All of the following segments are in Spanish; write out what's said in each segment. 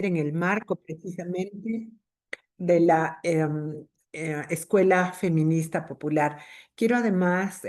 en el marco precisamente de la Escuela Feminista Popular. Quiero además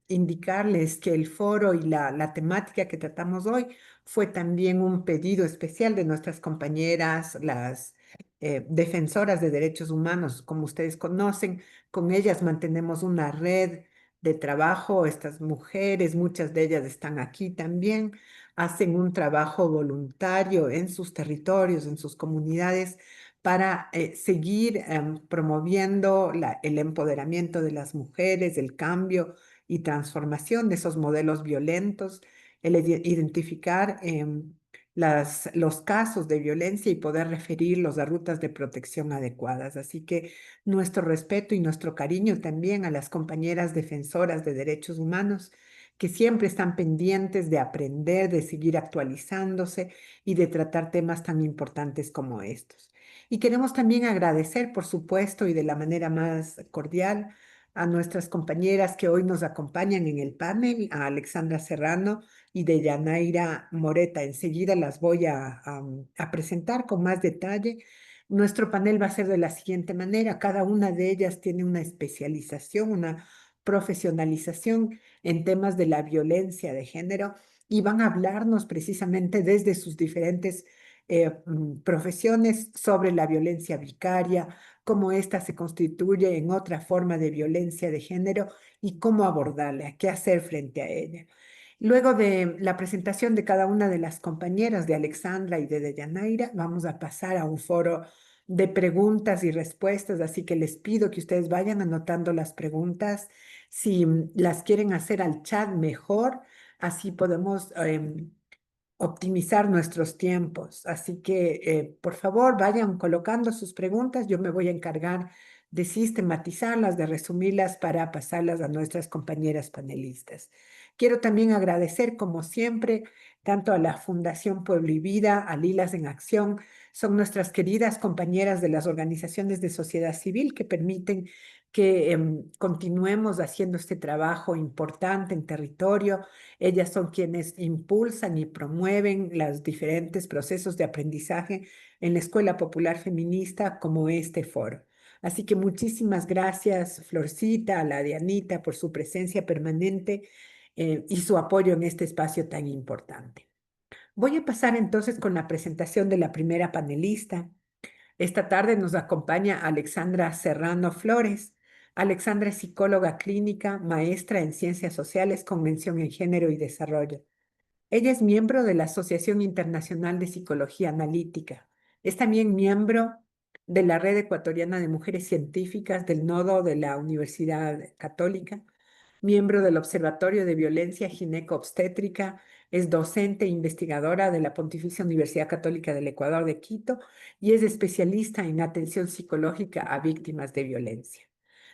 indicarles que el foro y la temática que tratamos hoy fue también un pedido especial de nuestras compañeras, las defensoras de derechos humanos. Como ustedes conocen, con ellas mantenemos una red de trabajo. Estas mujeres, muchas de ellas están aquí también, hacen un trabajo voluntario en sus territorios, en sus comunidades, para seguir promoviendo el empoderamiento de las mujeres, el cambio y transformación de esos modelos violentos, el identificar los casos de violencia y poder referirlos a rutas de protección adecuadas. Así que nuestro respeto y nuestro cariño también a las compañeras defensoras de derechos humanos que siempre están pendientes de aprender, de seguir actualizándose y de tratar temas tan importantes como estos. Y queremos también agradecer, por supuesto, y de la manera más cordial, a nuestras compañeras que hoy nos acompañan en el panel, a Alexandra Serrano y Deyanaira Moreta. Enseguida las voy a presentar con más detalle. Nuestro panel va a ser de la siguiente manera. Cada una de ellas tiene una especialización, una profesionalización en temas de la violencia de género y van a hablarnos precisamente desde sus diferentes profesiones sobre la violencia vicaria, cómo ésta se constituye en otra forma de violencia de género y cómo abordarla, qué hacer frente a ella. Luego de la presentación de cada una de las compañeras, de Alexandra y de Deyanaira, vamos a pasar a un foro de preguntas y respuestas, así que les pido que ustedes vayan anotando las preguntas. Si las quieren hacer al chat, mejor, así podemos optimizar nuestros tiempos. Así que, por favor, vayan colocando sus preguntas. Yo me voy a encargar de sistematizarlas, de resumirlas para pasarlas a nuestras compañeras panelistas. Quiero también agradecer, como siempre, tanto a la Fundación Pueblo y Vida, a Lilas en Acción, son nuestras queridas compañeras de las organizaciones de sociedad civil que permiten que continuemos haciendo este trabajo importante en territorio. Ellas son quienes impulsan y promueven los diferentes procesos de aprendizaje en la Escuela Popular Feminista como este foro. Así que muchísimas gracias, Florcita, a la Dianita, por su presencia permanente y su apoyo en este espacio tan importante. Voy a pasar entonces con la presentación de la primera panelista. Esta tarde nos acompaña Alexandra Serrano Flores. Alexandra es psicóloga clínica, maestra en ciencias sociales con mención en género y desarrollo. Ella es miembro de la Asociación Internacional de Psicología Analítica. Es también miembro de la Red Ecuatoriana de Mujeres Científicas del Nodo de la Universidad Católica, miembro del Observatorio de Violencia Gineco-Obstétrica, es docente e investigadora de la Pontificia Universidad Católica del Ecuador de Quito y es especialista en atención psicológica a víctimas de violencia.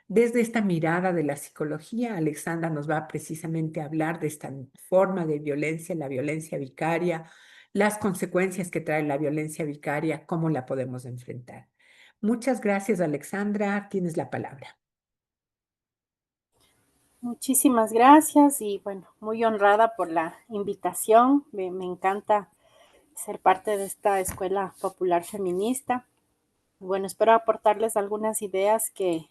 Desde esta mirada de la psicología, Alexandra nos va precisamente a hablar de esta forma de violencia, la violencia vicaria, las consecuencias que trae la violencia vicaria, cómo la podemos enfrentar. Muchas gracias, Alexandra. Tienes la palabra. Muchísimas gracias y bueno, muy honrada por la invitación. Me encanta ser parte de esta escuela popular feminista. Bueno, espero aportarles algunas ideas que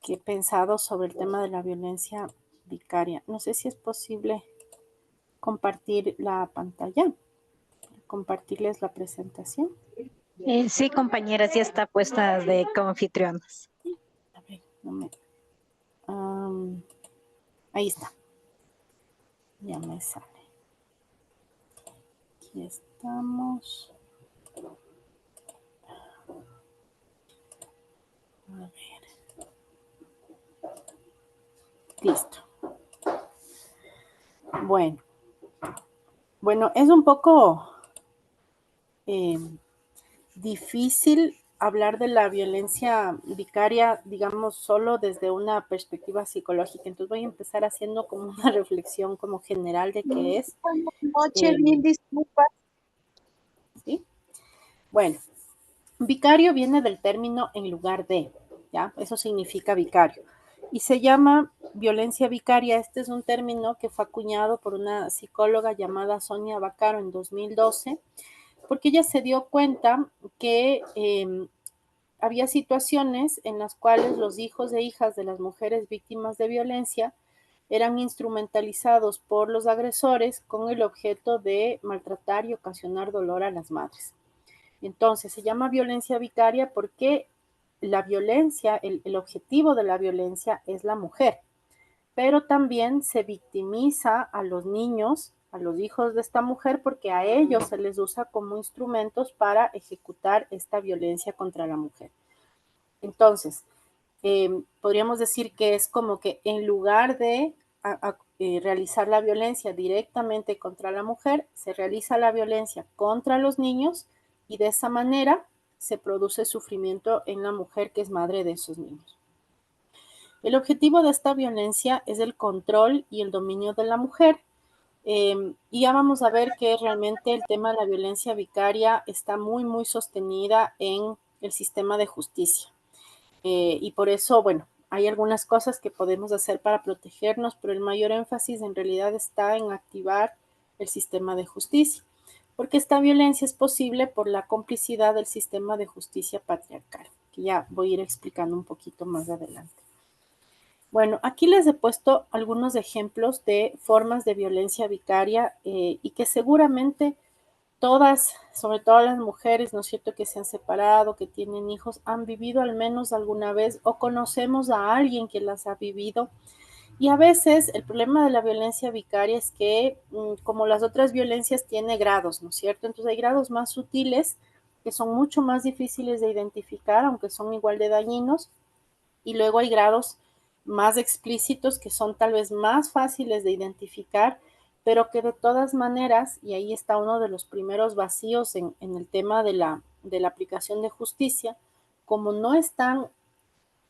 he pensado sobre el tema de la violencia vicaria. No sé si es posible compartir la pantalla, compartirles la presentación. Sí, compañeras, ya está puesta de anfitrionas. A ver, ahí está. Ya me sale. Aquí estamos. A ver. Listo. Bueno, es un poco difícil hablar de la violencia vicaria, digamos, solo desde una perspectiva psicológica. Entonces voy a empezar haciendo como una reflexión como general de qué es. Noche, mil disculpas. ¿Sí? Bueno, vicario viene del término en lugar de, ¿ya? Eso significa vicario. Y se llama violencia vicaria. Este es un término que fue acuñado por una psicóloga llamada Sonia Vaccaro en 2012, porque ella se dio cuenta que había situaciones en las cuales los hijos e hijas de las mujeres víctimas de violencia eran instrumentalizados por los agresores con el objeto de maltratar y ocasionar dolor a las madres. Entonces, se llama violencia vicaria porque la violencia, el objetivo de la violencia es la mujer, pero también se victimiza a los niños, a los hijos de esta mujer, porque a ellos se les usa como instrumentos para ejecutar esta violencia contra la mujer. Entonces, podríamos decir que es como que en lugar de realizar la violencia directamente contra la mujer, se realiza la violencia contra los niños y de esa manera se produce sufrimiento en la mujer que es madre de esos niños. El objetivo de esta violencia es el control y el dominio de la mujer. Y ya vamos a ver que realmente el tema de la violencia vicaria está muy, muy sostenida en el sistema de justicia. Y por eso, bueno, hay algunas cosas que podemos hacer para protegernos, pero el mayor énfasis en realidad está en activar el sistema de justicia, porque esta violencia es posible por la complicidad del sistema de justicia patriarcal, que ya voy a ir explicando un poquito más adelante. Bueno, aquí les he puesto algunos ejemplos de formas de violencia vicaria y que seguramente todas, sobre todo las mujeres, ¿no es cierto?, que se han separado, que tienen hijos, han vivido al menos alguna vez o conocemos a alguien que las ha vivido. Y a veces el problema de la violencia vicaria es que, como las otras violencias, tiene grados, ¿no es cierto? Entonces hay grados más sutiles que son mucho más difíciles de identificar, aunque son igual de dañinos, y luego hay grados más explícitos que son tal vez más fáciles de identificar, pero que de todas maneras, y ahí está uno de los primeros vacíos en el tema de la aplicación de justicia, como no están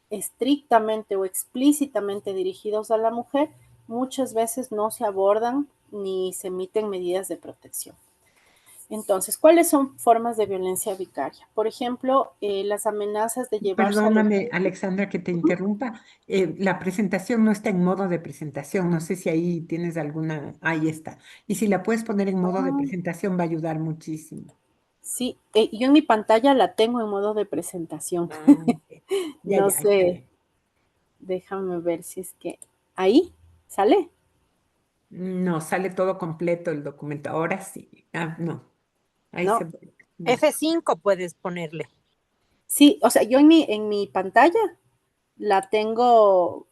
estrictamente o explícitamente dirigidos a la mujer, muchas veces no se abordan ni se emiten medidas de protección. Entonces, ¿cuáles son formas de violencia vicaria? Por ejemplo, las amenazas de llevarse a los... Perdóname, Alexandra, que te interrumpa. La presentación no está en modo de presentación. No sé si ahí tienes alguna. Ahí está. Y si la puedes poner en modo de presentación, va a ayudar muchísimo. Sí, yo en mi pantalla la tengo en modo de presentación. Ok. Ya, No ya, está sé, bien. déjame ver si es que ahí sale. No, sale todo completo el documento. Ahora sí. Ah, no. Ahí se No, ve. No. F5 puedes ponerle. sí, o sea, yo en mi pantalla la tengo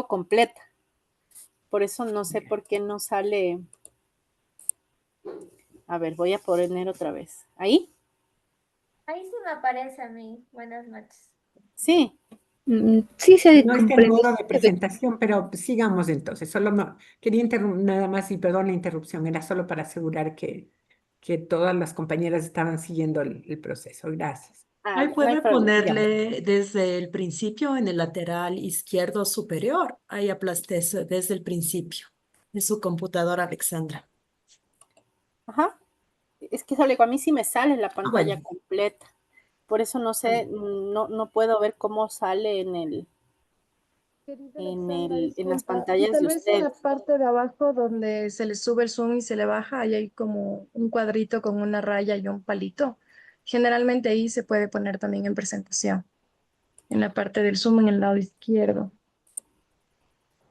completa. Por eso no sé por qué no sale. A ver, voy a poner otra vez. ¿Ahí? Ahí sí me aparece a mí. Buenas noches. Sí. Sí se No está en comprende. modo de presentación, pero sigamos entonces. Solo no, quería nada más y perdón la interrupción, era solo para asegurar que todas las compañeras estaban siguiendo el proceso. Gracias. Ah, Ahí ya, no hay puede problema. ponerle desde el principio en el lateral izquierdo superior. Ahí aplaste eso desde el principio de su computadora, Alexandra. Ajá. Es que sale, a mí sí me sale la Ah, pantalla bueno. completa. Por eso no sé, no puedo ver cómo sale Querida Alexandra, en las disculpa. Y pantallas de tal vez en la ustedes. parte de abajo donde se le sube el zoom y se le baja, ahí hay como un cuadrito con una raya y un palito. Generalmente ahí se puede poner también en presentación, en la parte del zoom en el lado izquierdo,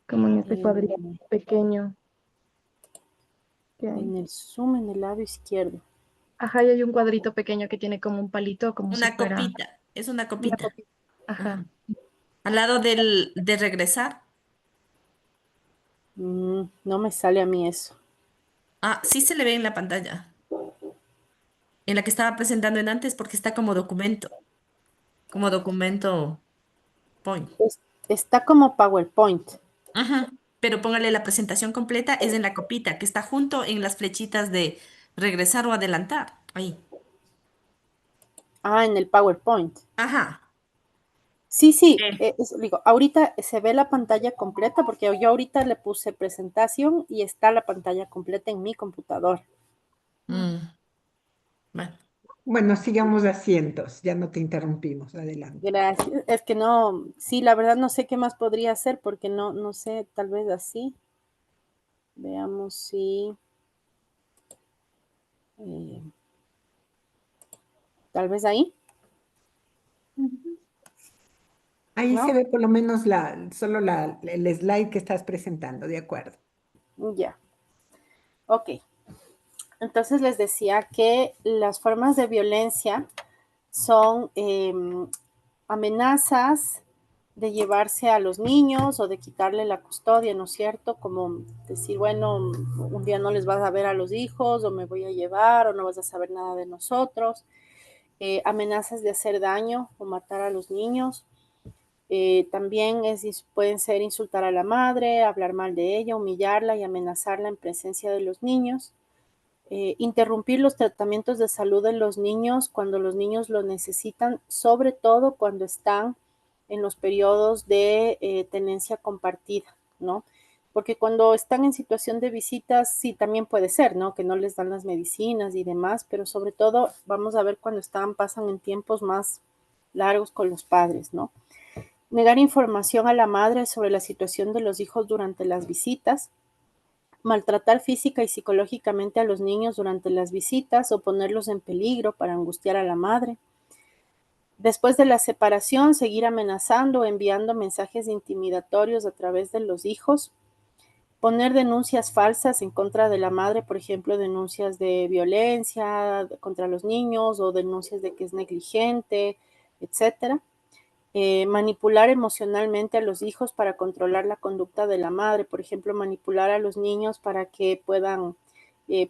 como en este cuadrito En, pequeño que hay. en el zoom, en el lado izquierdo. Ajá, y hay un cuadrito pequeño que tiene como un palito, como si Una fuera copita, es una una copita. copita. Ajá. Ujú. Al lado de regresar. No me sale a mí eso. Ah, sí se le ve en la pantalla, en la que estaba presentando en antes, porque está como documento point. Está como PowerPoint. Ajá. Pero póngale la presentación completa, es en la copita, que está junto en las flechitas de regresar o adelantar. Ahí. Ah, en el PowerPoint. Ajá. Sí, sí, Eh, digo, ahorita se ve la pantalla completa porque yo ahorita le puse presentación y está la pantalla completa en mi computador. mm, bueno. Bueno, sigamos asientos, ya no te interrumpimos. Adelante. Gracias. Es que no, sí, la verdad no sé qué más podría hacer porque no sé, tal vez así. Veamos si... eh, Tal vez ahí, Ahí ¿no? se ve por lo menos solo el slide que estás presentando, de acuerdo. Ya, ok. Entonces les decía que las formas de violencia son amenazas de llevarse a los niños o de quitarle la custodia, ¿no es cierto? Como decir, bueno, un día no les vas a ver a los hijos o me voy a llevar o no vas a saber nada de nosotros. Amenazas de hacer daño o matar a los niños. También pueden ser insultar a la madre, hablar mal de ella, humillarla y amenazarla en presencia de los niños. Interrumpir los tratamientos de salud de los niños cuando los niños lo necesitan, sobre todo cuando están en los periodos de tenencia compartida, ¿no? Porque cuando están en situación de visitas, sí, también puede ser, ¿no? Que no les dan las medicinas y demás, pero sobre todo vamos a ver cuando pasan en tiempos más largos con los padres, ¿no? Negar información a la madre sobre la situación de los hijos durante las visitas, maltratar física y psicológicamente a los niños durante las visitas o ponerlos en peligro para angustiar a la madre. Después de la separación, seguir amenazando o enviando mensajes intimidatorios a través de los hijos. Poner denuncias falsas en contra de la madre, por ejemplo, denuncias de violencia contra los niños o denuncias de que es negligente, etcétera. Manipular emocionalmente a los hijos para controlar la conducta de la madre, por ejemplo, manipular a los niños para que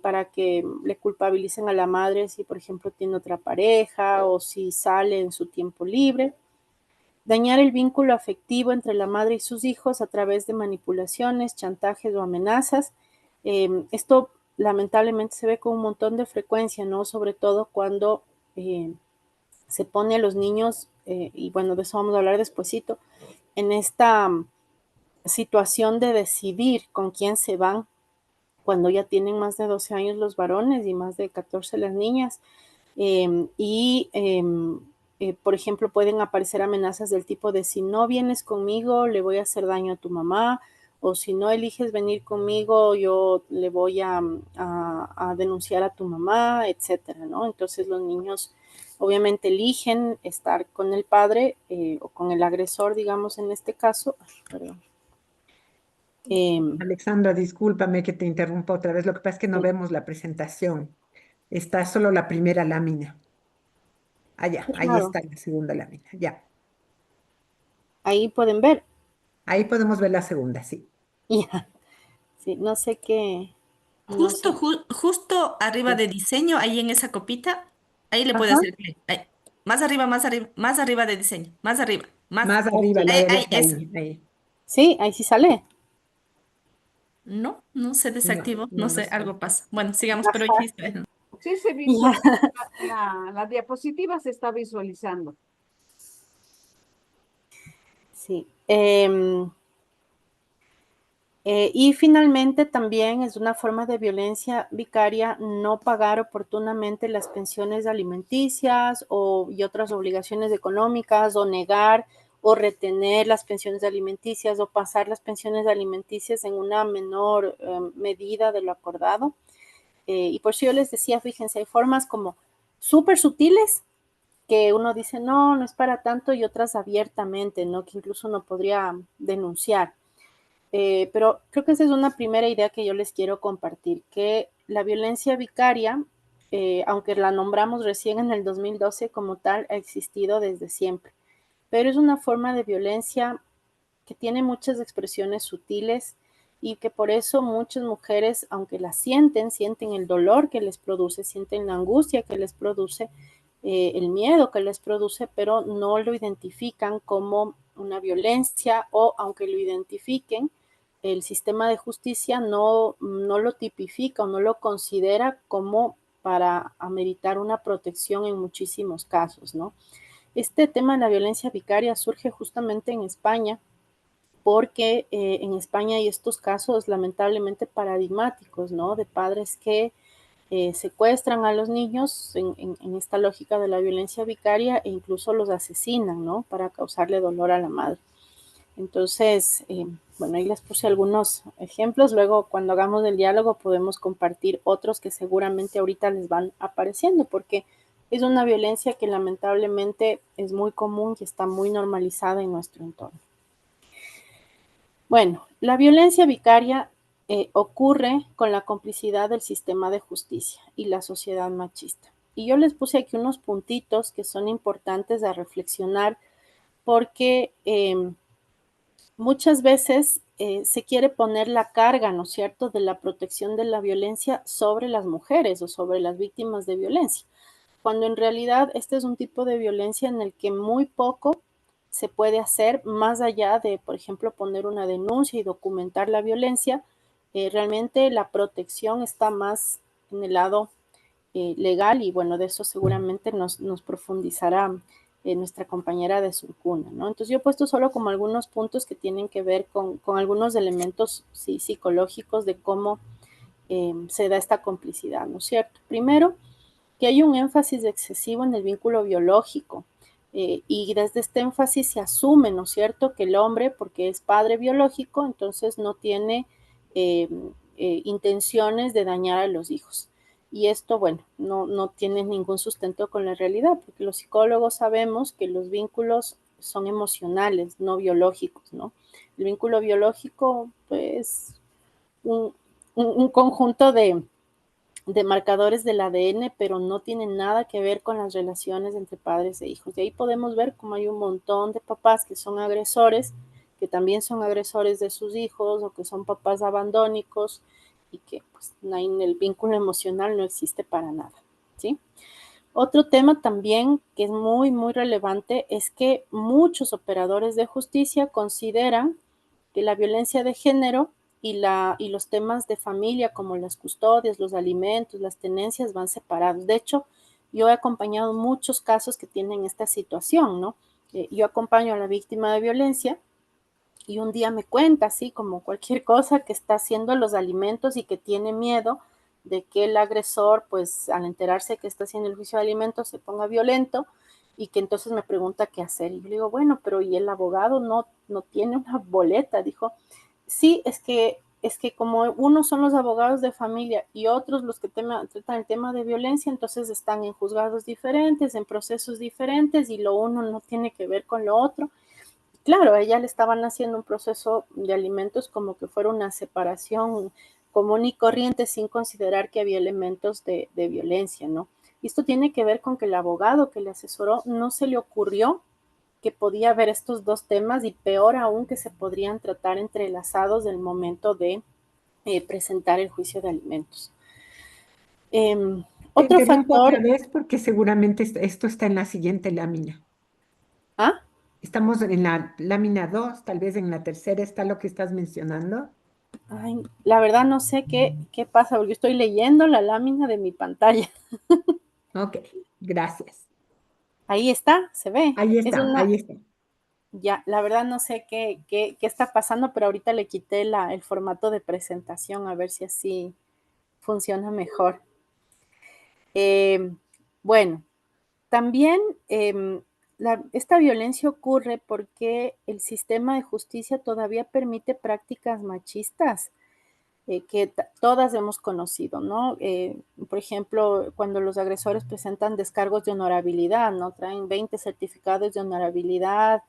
para que le culpabilicen a la madre si, por ejemplo, tiene otra pareja o si sale en su tiempo libre. Dañar el vínculo afectivo entre la madre y sus hijos a través de manipulaciones, chantajes o amenazas. Esto lamentablemente se ve con un montón de frecuencia, ¿no? Sobre todo cuando se pone a los niños, y bueno, de eso vamos a hablar despuesito, en esta situación de decidir con quién se van cuando ya tienen más de 12 años los varones y más de 14 las niñas. Por ejemplo, pueden aparecer amenazas del tipo de si no vienes conmigo, le voy a hacer daño a tu mamá, o si no eliges venir conmigo, yo le voy a denunciar a tu mamá, etcétera, ¿no? Entonces los niños obviamente eligen estar con el padre o con el agresor, digamos, en este caso. Perdón. Alexandra, discúlpame que te interrumpa otra vez. Lo que pasa es que no Sí, vemos la presentación. Está solo la primera lámina. Ah, ya, qué ahí raro. está la segunda lámina. Ya, Ahí pueden ver. ahí podemos ver la segunda, sí. Ya, sí, no sé qué, no Justo, sé. justo arriba de diseño, ahí en esa copita, ahí le puede Ajá, hacer clic. Ahí. Más arriba de diseño, más arriba, más. Más ok. arriba, la Ahí, derecha, eso. ahí, ahí. Sí, ahí sí sale. No, no se No, desactivó, no no lo sé, sé. algo pasa. Bueno, sigamos, pero Ajá, hiciste. Sí se ya, visualiza, la diapositiva se está visualizando. sí. Y finalmente también es una forma de violencia vicaria no pagar oportunamente las pensiones alimenticias y otras obligaciones económicas o negar o retener las pensiones alimenticias o pasar las pensiones alimenticias en una menor medida de lo acordado. Y por eso yo les decía, fíjense, hay formas como súper sutiles que uno dice, no, no es para tanto y otras abiertamente, ¿no? Que incluso uno podría denunciar. Pero creo que esa es una primera idea que yo les quiero compartir, que la violencia vicaria, aunque la nombramos recién en el 2012 como tal, ha existido desde siempre, pero es una forma de violencia que tiene muchas expresiones sutiles y que por eso muchas mujeres, aunque la sienten el dolor que les produce, sienten la angustia que les produce, el miedo que les produce, pero no lo identifican como una violencia o aunque lo identifiquen, el sistema de justicia no lo tipifica o no lo considera como para ameritar una protección en muchísimos casos, ¿no? Este tema de la violencia vicaria surge justamente en España porque en España hay estos casos lamentablemente paradigmáticos, ¿no? De padres que secuestran a los niños en esta lógica de la violencia vicaria e incluso los asesinan, ¿no? Para causarle dolor a la madre. Entonces, bueno, ahí les puse algunos ejemplos. Luego, cuando hagamos el diálogo, podemos compartir otros que seguramente ahorita les van apareciendo, porque es una violencia que lamentablemente es muy común y está muy normalizada en nuestro entorno. Bueno, la violencia vicaria ocurre con la complicidad del sistema de justicia y la sociedad machista. Y yo les puse aquí unos puntitos que son importantes a reflexionar porque muchas veces se quiere poner la carga, ¿no es cierto?, de la protección de la violencia sobre las mujeres o sobre las víctimas de violencia, cuando en realidad este es un tipo de violencia en el que muy poco se puede hacer más allá de, por ejemplo, poner una denuncia y documentar la violencia. Realmente la protección está más en el lado legal y bueno, de eso seguramente nos profundizará nuestra compañera de Surcuna, ¿no? Entonces yo he puesto solo como algunos puntos que tienen que ver con algunos elementos sí, psicológicos de cómo se da esta complicidad, ¿no es cierto? Primero, que hay un énfasis excesivo en el vínculo biológico y desde este énfasis se asume, ¿no es cierto?, que el hombre, porque es padre biológico, entonces no tiene intenciones de dañar a los hijos. Y esto, bueno, no tiene ningún sustento con la realidad, porque los psicólogos sabemos que los vínculos son emocionales, no biológicos, ¿no? El vínculo biológico, pues, un conjunto de marcadores del ADN, pero no tienen nada que ver con las relaciones entre padres e hijos. De ahí podemos ver cómo hay un montón de papás que son agresores, que también son agresores de sus hijos o que son papás abandónicos y que pues el vínculo emocional no existe para nada, ¿sí? Otro tema también que es muy, muy relevante es que muchos operadores de justicia consideran que la violencia de género y los temas de familia como las custodias, los alimentos, las tenencias van separados. De hecho, yo he acompañado muchos casos que tienen esta situación, ¿no? Yo acompaño a la víctima de violencia y un día me cuenta, así como cualquier cosa, que está haciendo los alimentos y que tiene miedo de que el agresor, pues al enterarse que está haciendo el juicio de alimentos, se ponga violento y que entonces me pregunta qué hacer. Y yo le digo, bueno, pero ¿y el abogado no tiene una boleta? Dijo, sí, es que como unos son los abogados de familia y otros los que tratan el tema de violencia, entonces están en juzgados diferentes, en procesos diferentes y lo uno no tiene que ver con lo otro. Claro, a ella le estaban haciendo un proceso de alimentos como que fuera una separación común y corriente sin considerar que había elementos de violencia, ¿no? Y esto tiene que ver con que el abogado que le asesoró no se le ocurrió que podía haber estos dos temas y peor aún que se podrían tratar entrelazados del momento de presentar el juicio de alimentos. Te Otro interrumpo otra factor, vez porque seguramente esto está en la siguiente lámina. ¿ah? Estamos en la lámina 2, tal vez en la tercera está lo que estás mencionando. Ay, la verdad no sé qué pasa, porque estoy leyendo la lámina de mi pantalla. Ok, gracias. Ahí está, se ve. Ahí Es está, una, ahí está. ya, la verdad no sé qué está pasando, pero ahorita le quité el formato de presentación a ver si así funciona mejor. Eh, bueno, también esta violencia ocurre porque el sistema de justicia todavía permite prácticas machistas que todas hemos conocido, ¿no? Por ejemplo, cuando los agresores presentan descargos de honorabilidad, ¿no? Traen 20 certificados de honorabilidad,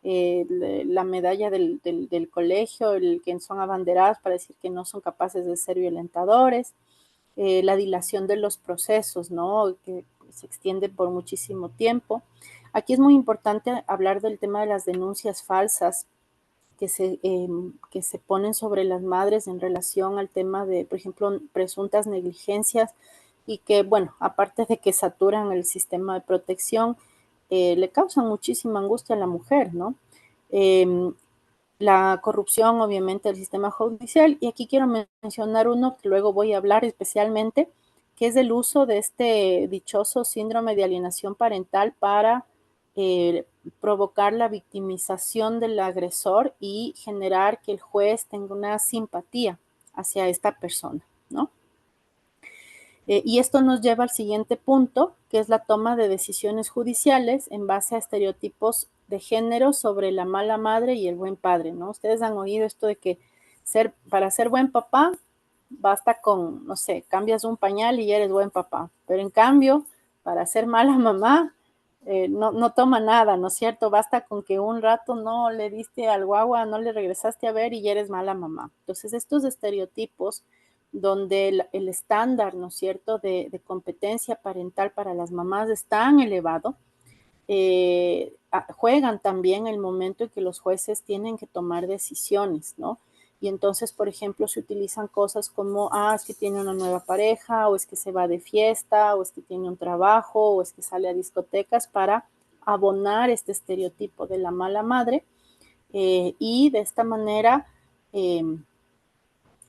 la medalla del colegio, el que son abanderados para decir que no son capaces de ser violentadores, la dilación de los procesos, ¿no? Que se extiende por muchísimo tiempo. Aquí es muy importante hablar del tema de las denuncias falsas que se ponen sobre las madres en relación al tema de, por ejemplo, presuntas negligencias y que, bueno, aparte de que saturan el sistema de protección, le causan muchísima angustia a la mujer, ¿no? Eh, la corrupción, obviamente, del sistema judicial. Y aquí quiero mencionar uno que luego voy a hablar especialmente, que es el uso de este dichoso síndrome de alienación parental para provocar la victimización del agresor y generar que el juez tenga una simpatía hacia esta persona, ¿no? Y esto nos lleva al siguiente punto, que es la toma de decisiones judiciales en base a estereotipos de género sobre la mala madre y el buen padre, ¿no? Ustedes han oído esto de que para ser buen papá basta con, no sé, cambias un pañal y ya eres buen papá, pero en cambio, para ser mala mamá, no toma nada, ¿no es cierto? Basta con que un rato no le diste al guagua, no le regresaste a ver y ya eres mala mamá. Entonces, estos estereotipos donde el estándar, ¿no es cierto?, de competencia parental para las mamás es tan elevado, juegan también el momento en que los jueces tienen que tomar decisiones, ¿no? Y entonces, por ejemplo, se utilizan cosas como, es que tiene una nueva pareja, o es que se va de fiesta, o es que tiene un trabajo, o es que sale a discotecas para abonar este estereotipo de la mala madre, y de esta manera,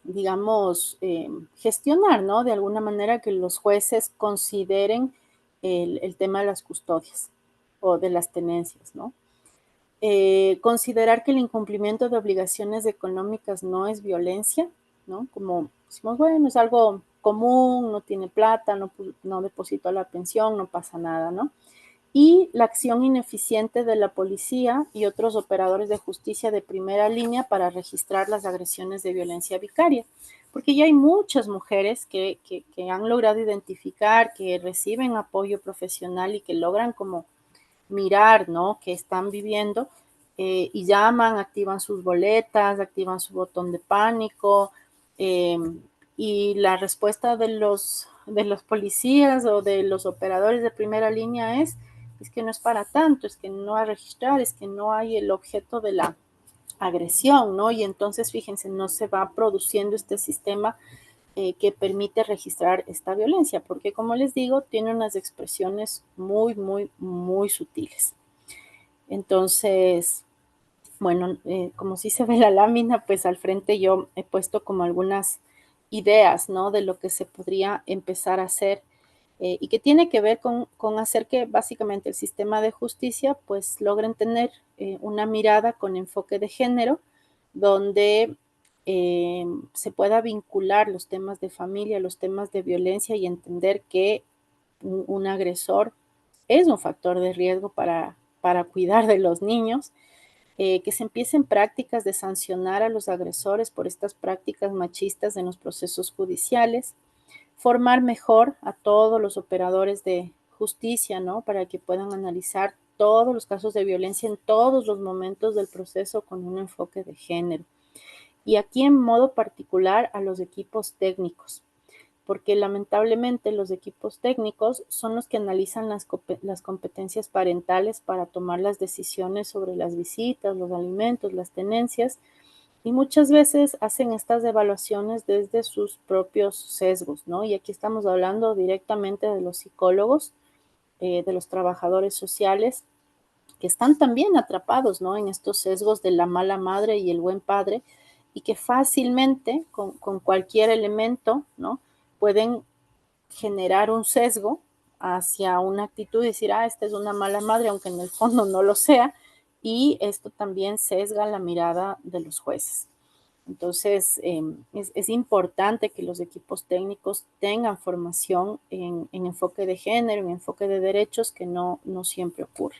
digamos, gestionar, ¿no? De alguna manera que los jueces consideren el tema de las custodias o de las tenencias, ¿no? Considerar que el incumplimiento de obligaciones económicas no es violencia, ¿no? Como decimos, bueno, es algo común, no tiene plata, no depositó la pensión, no pasa nada, ¿no? Y la acción ineficiente de la policía y otros operadores de justicia de primera línea para registrar las agresiones de violencia vicaria, porque ya hay muchas mujeres que han logrado identificar, que reciben apoyo profesional y que logran como mirar, ¿no?, que están viviendo, y llaman, activan sus boletas, activan su botón de pánico, y la respuesta de los policías o de los operadores de primera línea es que no es para tanto, es que no va a registrar, es que no hay el objeto de la agresión, ¿no? Y entonces, fíjense, no se va produciendo este sistema que permite registrar esta violencia, porque como les digo, tiene unas expresiones muy, muy, muy sutiles. Entonces, bueno, como sí se ve la lámina, pues al frente yo he puesto como algunas ideas, ¿no?, de lo que se podría empezar a hacer, y que tiene que ver con hacer que básicamente el sistema de justicia pues logren tener una mirada con enfoque de género, donde se pueda vincular los temas de familia, los temas de violencia y entender que un agresor es un factor de riesgo para cuidar de los niños, que se empiecen prácticas de sancionar a los agresores por estas prácticas machistas en los procesos judiciales, formar mejor a todos los operadores de justicia, ¿no?, para que puedan analizar todos los casos de violencia en todos los momentos del proceso con un enfoque de género. Y aquí en modo particular a los equipos técnicos, porque lamentablemente los equipos técnicos son los que analizan las competencias parentales para tomar las decisiones sobre las visitas, los alimentos, las tenencias, y muchas veces hacen estas evaluaciones desde sus propios sesgos, ¿no? Y aquí estamos hablando directamente de los psicólogos, de los trabajadores sociales, que están también atrapados, ¿no?, en estos sesgos de la mala madre y el buen padre, y que fácilmente, con cualquier elemento, ¿no?, pueden generar un sesgo hacia una actitud y decir, esta es una mala madre, aunque en el fondo no lo sea, y esto también sesga la mirada de los jueces. Entonces, es importante que los equipos técnicos tengan formación en enfoque de género, en enfoque de derechos, que no siempre ocurre.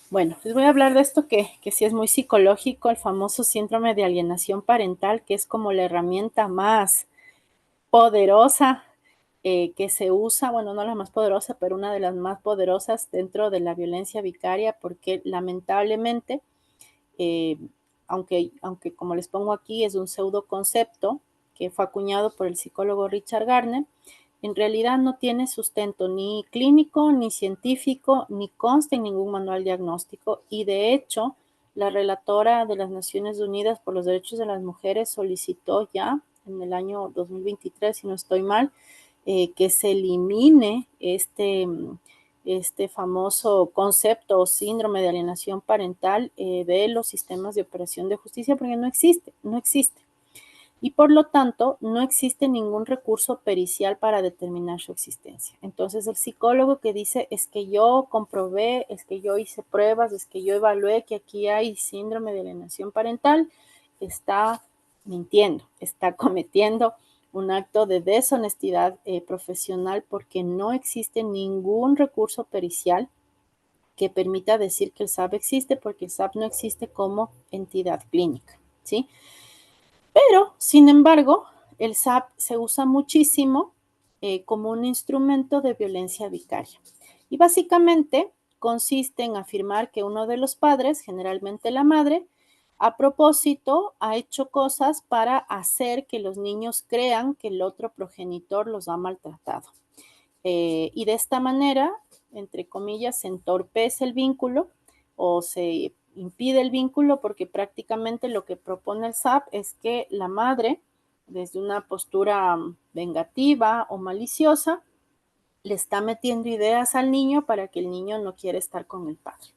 Bueno, les voy a hablar de esto que sí es muy psicológico, el famoso síndrome de alienación parental, que es como la herramienta más poderosa que se usa, bueno, no la más poderosa, pero una de las más poderosas dentro de la violencia vicaria, porque lamentablemente, aunque como les pongo aquí, es un pseudoconcepto que fue acuñado por el psicólogo Richard Gardner, en realidad no tiene sustento ni clínico, ni científico, ni consta en ningún manual diagnóstico, y de hecho, la relatora de las Naciones Unidas por los Derechos de las Mujeres solicitó ya en el año 2023, si no estoy mal, que se elimine este famoso concepto o síndrome de alienación parental de los sistemas de operación de justicia, porque no existe. Y por lo tanto, no existe ningún recurso pericial para determinar su existencia. Entonces, el psicólogo que dice, es que yo comprobé, es que yo hice pruebas, es que yo evalué que aquí hay síndrome de alienación parental, está mintiendo, está cometiendo un acto de deshonestidad profesional, porque no existe ningún recurso pericial que permita decir que el SAP existe, porque el SAP no existe como entidad clínica, ¿sí? Pero, sin embargo, el SAP se usa muchísimo como un instrumento de violencia vicaria. Y básicamente consiste en afirmar que uno de los padres, generalmente la madre, a propósito ha hecho cosas para hacer que los niños crean que el otro progenitor los ha maltratado. Y de esta manera, entre comillas, se entorpece el vínculo o se impide el vínculo porque prácticamente lo que propone el SAP es que la madre, desde una postura vengativa o maliciosa, le está metiendo ideas al niño para que el niño no quiera estar con el padre.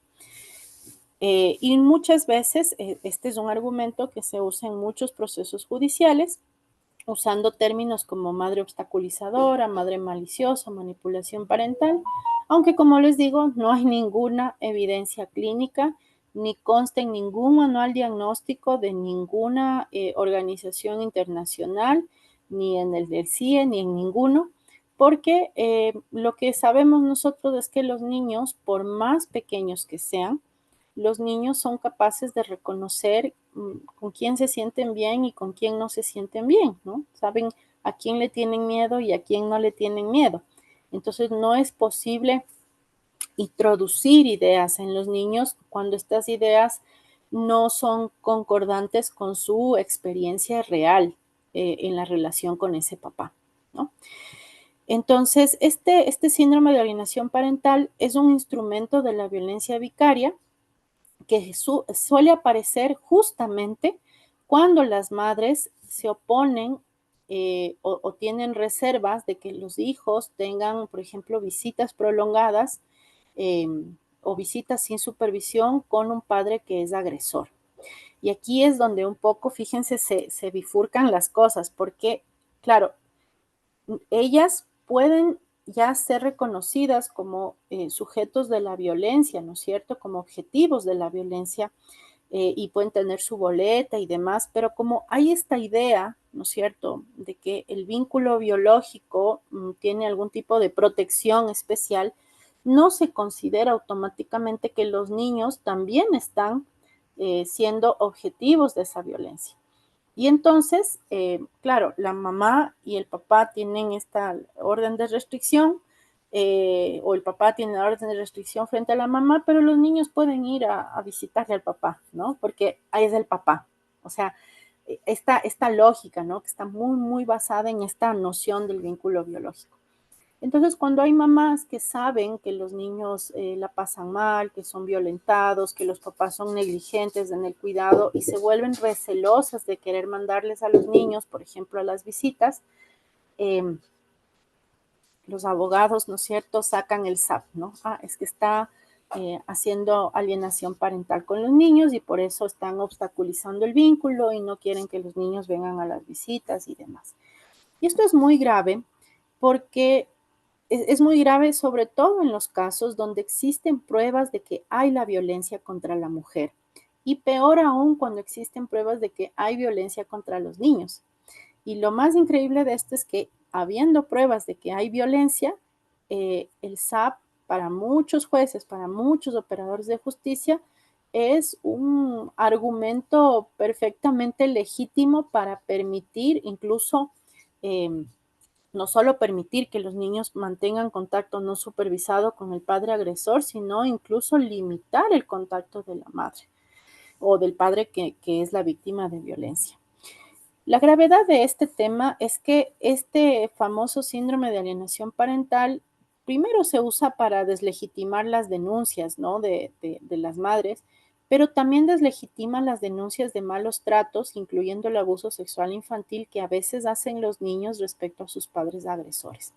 Y muchas veces este es un argumento que se usa en muchos procesos judiciales, usando términos como madre obstaculizadora, madre maliciosa, manipulación parental, aunque como les digo, no hay ninguna evidencia clínica, ni consta en ningún manual diagnóstico de ninguna organización internacional, ni en el del CIE, ni en ninguno, porque lo que sabemos nosotros es que los niños, por más pequeños que sean, los niños son capaces de reconocer con quién se sienten bien y con quién no se sienten bien, ¿no? Saben a quién le tienen miedo y a quién no le tienen miedo. Entonces no es posible introducir ideas en los niños cuando estas ideas no son concordantes con su experiencia real en la relación con ese papá, ¿no? Entonces, este síndrome de alienación parental es un instrumento de la violencia vicaria que suele aparecer justamente cuando las madres se oponen o tienen reservas de que los hijos tengan, por ejemplo, visitas prolongadas o visitas sin supervisión con un padre que es agresor. Y aquí es donde un poco, fíjense, se bifurcan las cosas, porque, claro, ellas pueden ya ser reconocidas como sujetos de la violencia, ¿no es cierto? Como objetivos de la violencia y pueden tener su boleta y demás, pero como hay esta idea, ¿no es cierto?, de que el vínculo biológico tiene algún tipo de protección especial, no se considera automáticamente que los niños también están siendo objetivos de esa violencia. Y entonces, claro, la mamá y el papá tienen esta orden de restricción, o el papá tiene la orden de restricción frente a la mamá, pero los niños pueden ir a visitarle al papá, ¿no? Porque ahí es el papá. O sea, esta lógica, ¿no? Que está muy, muy basada en esta noción del vínculo biológico. Entonces, cuando hay mamás que saben que los niños la pasan mal, que son violentados, que los papás son negligentes en el cuidado y se vuelven recelosas de querer mandarles a los niños, por ejemplo, a las visitas, los abogados, ¿no es cierto?, sacan el SAP, ¿no? Es que está haciendo alienación parental con los niños y por eso están obstaculizando el vínculo y no quieren que los niños vengan a las visitas y demás. Y esto es muy grave porque es muy grave, sobre todo en los casos donde existen pruebas de que hay la violencia contra la mujer. Y peor aún cuando existen pruebas de que hay violencia contra los niños. Y lo más increíble de esto es que, habiendo pruebas de que hay violencia, el SAP para muchos jueces, para muchos operadores de justicia, es un argumento perfectamente legítimo para permitir incluso no solo permitir que los niños mantengan contacto no supervisado con el padre agresor, sino incluso limitar el contacto de la madre o del padre que es la víctima de violencia. La gravedad de este tema es que este famoso síndrome de alienación parental primero se usa para deslegitimar las denuncias, ¿no?, de las madres, pero también deslegitima las denuncias de malos tratos, incluyendo el abuso sexual infantil que a veces hacen los niños respecto a sus padres agresores.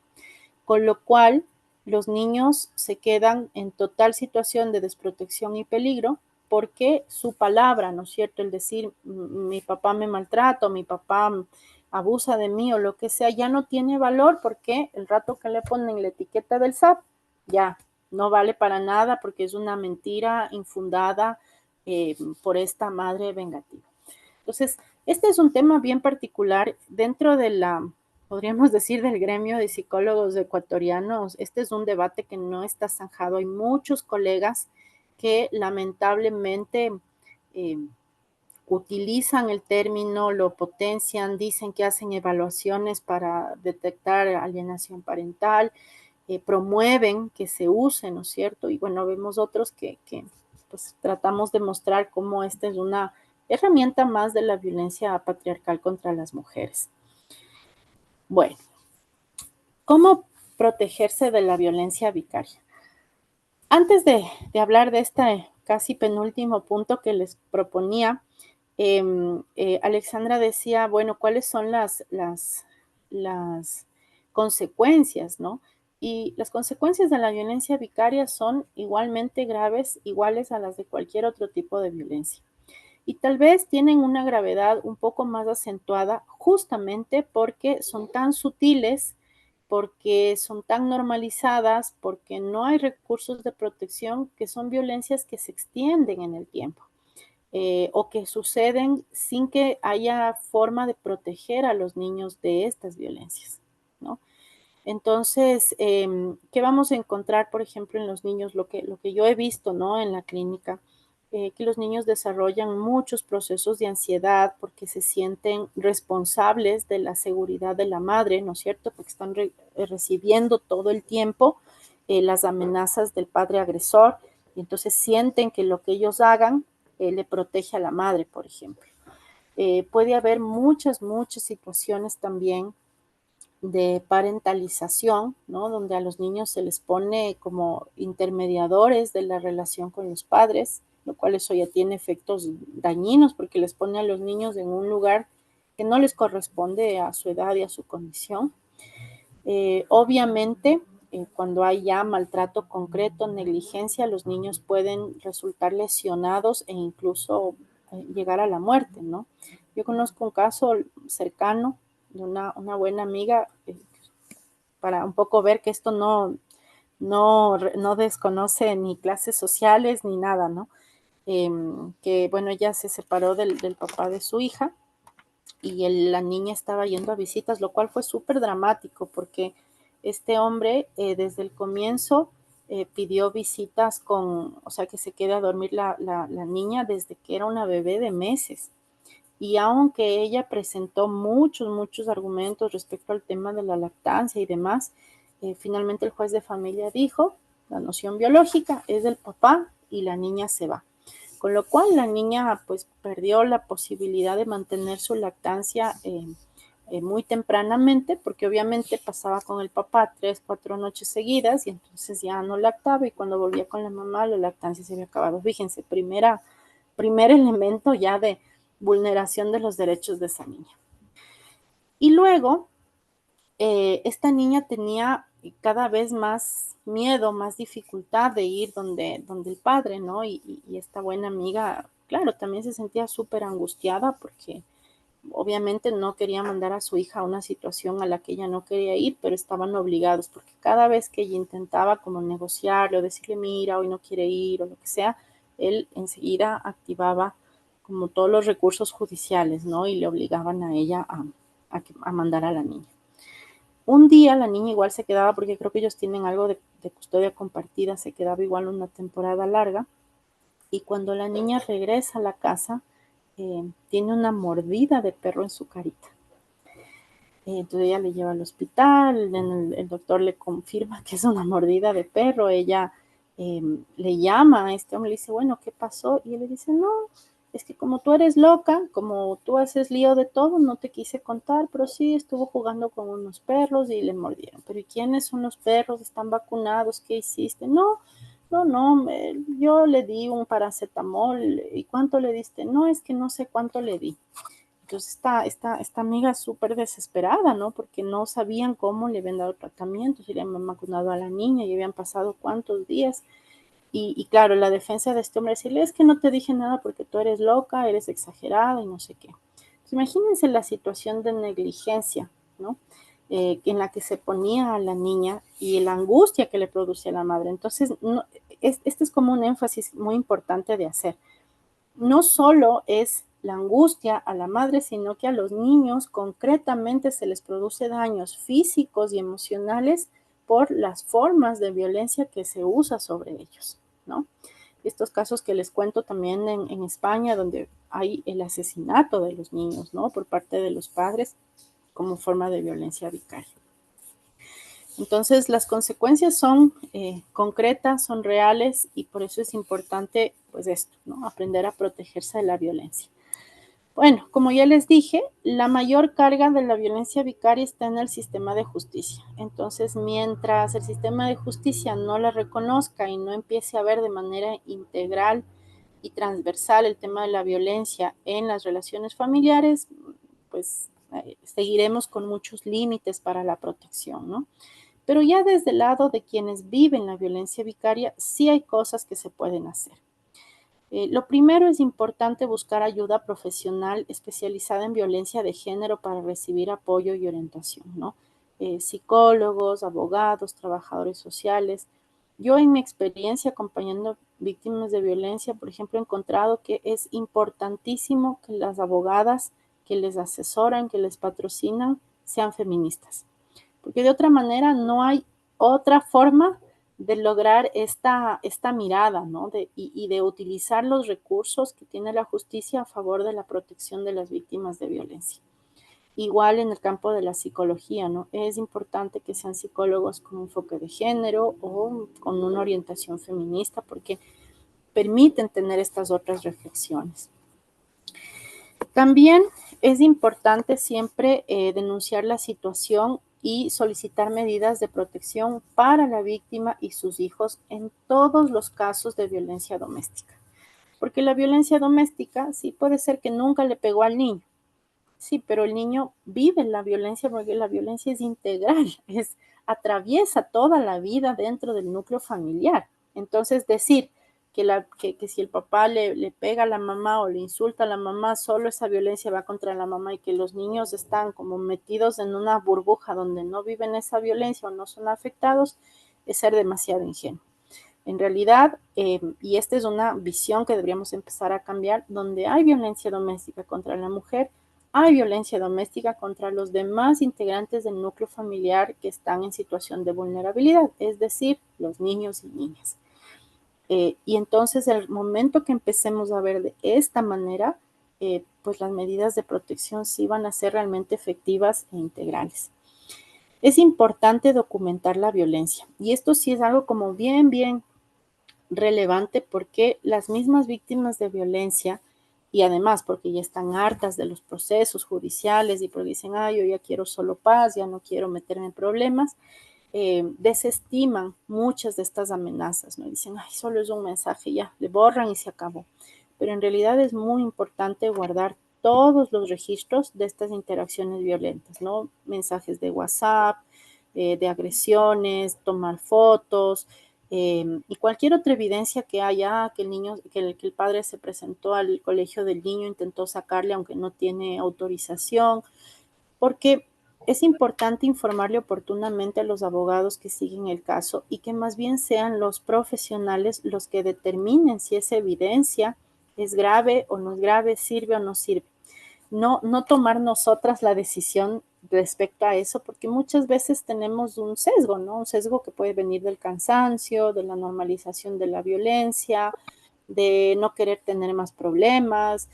Con lo cual, los niños se quedan en total situación de desprotección y peligro porque su palabra, ¿no es cierto?, el decir mi papá me maltrata, mi papá abusa de mí o lo que sea, ya no tiene valor porque el rato que le ponen la etiqueta del SAP, ya no vale para nada porque es una mentira infundada por esta madre vengativa. Entonces, este es un tema bien particular dentro de podríamos decir, del gremio de psicólogos ecuatorianos. Este es un debate que no está zanjado. Hay muchos colegas que lamentablemente utilizan el término, lo potencian, dicen que hacen evaluaciones para detectar alienación parental, promueven que se use, ¿no es cierto? Y bueno, vemos otros que pues, tratamos de mostrar cómo esta es una herramienta más de la violencia patriarcal contra las mujeres. Bueno, ¿cómo protegerse de la violencia vicaria? Antes de hablar de este casi penúltimo punto que les proponía, Alexandra decía, bueno, ¿cuáles son las consecuencias, no? Y las consecuencias de la violencia vicaria son igualmente graves, iguales a las de cualquier otro tipo de violencia. Y tal vez tienen una gravedad un poco más acentuada justamente porque son tan sutiles, porque son tan normalizadas, porque no hay recursos de protección, que son violencias que se extienden en el tiempo. O que suceden sin que haya forma de proteger a los niños de estas violencias, ¿no? Entonces, ¿qué vamos a encontrar, por ejemplo, en los niños? Lo que yo he visto, ¿no? En la clínica, que los niños desarrollan muchos procesos de ansiedad porque se sienten responsables de la seguridad de la madre, ¿no es cierto? Porque están recibiendo todo el tiempo las amenazas del padre agresor y entonces sienten que lo que ellos hagan le protege a la madre, por ejemplo. Puede haber muchas situaciones también de parentalización, ¿no? Donde a los niños se les pone como intermediadores de la relación con los padres, lo cual eso ya tiene efectos dañinos porque les pone a los niños en un lugar que no les corresponde a su edad y a su condición. Obviamente, cuando hay ya maltrato concreto, negligencia, los niños pueden resultar lesionados e incluso llegar a la muerte, ¿no? Yo conozco un caso cercano de una buena amiga, para un poco ver que esto no desconoce ni clases sociales ni nada, ¿no? Que bueno, ella se separó del papá de su hija y la niña estaba yendo a visitas, lo cual fue súper dramático porque este hombre desde el comienzo pidió visitas o sea, que se quede a dormir la niña desde que era una bebé de meses. Y aunque ella presentó muchos argumentos respecto al tema de la lactancia y demás, finalmente el juez de familia dijo, la noción biológica es del papá y la niña se va. Con lo cual la niña pues perdió la posibilidad de mantener su lactancia muy tempranamente, porque obviamente pasaba con el papá 3, 4 noches seguidas y entonces ya no lactaba y cuando volvía con la mamá la lactancia se había acabado. Fíjense, primer elemento ya de vulneración de los derechos de esa niña. Y luego, esta niña tenía cada vez más miedo, más dificultad de ir donde el padre, ¿no? Y esta buena amiga, claro, también se sentía súper angustiada porque obviamente no quería mandar a su hija a una situación a la que ella no quería ir, pero estaban obligados, porque cada vez que ella intentaba como negociarle o decirle, mira, hoy no quiere ir o lo que sea, él enseguida activaba como todos los recursos judiciales, ¿no? Y le obligaban a ella a mandar a la niña. Un día la niña igual se quedaba, porque creo que ellos tienen algo de custodia compartida, se quedaba igual una temporada larga, y cuando la niña regresa a la casa, tiene una mordida de perro en su carita. Entonces ella le lleva al hospital, el doctor le confirma que es una mordida de perro, ella le llama a este hombre, le dice, bueno, ¿qué pasó? Y él le dice, no, es que como tú eres loca, como tú haces lío de todo, no te quise contar, pero sí, estuvo jugando con unos perros y le mordieron. Pero ¿y quiénes son los perros? ¿Están vacunados? ¿Qué hiciste? No, yo le di un paracetamol. ¿Y cuánto le diste? No, es que no sé cuánto le di. Entonces esta amiga súper desesperada, ¿no? Porque no sabían cómo le habían dado tratamiento, si le habían vacunado a la niña y habían pasado cuántos días. Y claro, la defensa de este hombre decirle, es que no te dije nada porque tú eres loca, eres exagerada y no sé qué. Entonces, imagínense la situación de negligencia, ¿no? En la que se ponía a la niña y la angustia que le producía a la madre. Entonces, este es como un énfasis muy importante de hacer. No solo es la angustia a la madre, sino que a los niños concretamente se les produce daños físicos y emocionales por las formas de violencia que se usa sobre ellos, ¿no? Estos casos que les cuento también en España, donde hay el asesinato de los niños, ¿no? Por parte de los padres como forma de violencia vicaria. Entonces, las consecuencias son concretas, son reales y por eso es importante, pues esto, ¿no? Aprender a protegerse de la violencia. Bueno, como ya les dije, la mayor carga de la violencia vicaria está en el sistema de justicia. Entonces, mientras el sistema de justicia no la reconozca y no empiece a ver de manera integral y transversal el tema de la violencia en las relaciones familiares, pues seguiremos con muchos límites para la protección, ¿no? Pero ya desde el lado de quienes viven la violencia vicaria, sí hay cosas que se pueden hacer. Lo primero es importante buscar ayuda profesional especializada en violencia de género para recibir apoyo y orientación, ¿no? Psicólogos, abogados, trabajadores sociales. Yo en mi experiencia acompañando víctimas de violencia, por ejemplo, he encontrado que es importantísimo que las abogadas que les asesoran, que les patrocinan, sean feministas. Porque de otra manera no hay otra forma de lograr esta mirada, ¿no? Y de utilizar los recursos que tiene la justicia a favor de la protección de las víctimas de violencia. Igual en el campo de la psicología, ¿no? Es importante que sean psicólogos con enfoque de género o con una orientación feminista porque permiten tener estas otras reflexiones. También es importante siempre denunciar la situación y solicitar medidas de protección para la víctima y sus hijos en todos los casos de violencia doméstica. Porque la violencia doméstica sí puede ser que nunca le pegó al niño. Sí, pero el niño vive la violencia porque la violencia es integral, atraviesa toda la vida dentro del núcleo familiar. Entonces, decir que si el papá le pega a la mamá o le insulta a la mamá, solo esa violencia va contra la mamá y que los niños están como metidos en una burbuja donde no viven esa violencia o no son afectados, es ser demasiado ingenuo. En realidad, y esta es una visión que deberíamos empezar a cambiar, donde hay violencia doméstica contra la mujer, hay violencia doméstica contra los demás integrantes del núcleo familiar que están en situación de vulnerabilidad, es decir, los niños y niñas. Y entonces el momento que empecemos a ver de esta manera, pues las medidas de protección sí van a ser realmente efectivas e integrales. Es importante documentar la violencia y esto sí es algo como bien relevante porque las mismas víctimas de violencia y además porque ya están hartas de los procesos judiciales y porque dicen, yo ya quiero solo paz, ya no quiero meterme en problemas, desestiman muchas de estas amenazas, ¿no? Dicen, solo es un mensaje, ya, le borran y se acabó. Pero en realidad es muy importante guardar todos los registros de estas interacciones violentas, ¿no? Mensajes de WhatsApp, de agresiones, tomar fotos, y cualquier otra evidencia que haya, que el padre se presentó al colegio del niño, intentó sacarle aunque no tiene autorización, porque es importante informarle oportunamente a los abogados que siguen el caso y que más bien sean los profesionales los que determinen si esa evidencia es grave o no es grave, sirve o no sirve. No tomar nosotras la decisión respecto a eso, porque muchas veces tenemos un sesgo, ¿no? Un sesgo que puede venir del cansancio, de la normalización de la violencia, de no querer tener más problemas,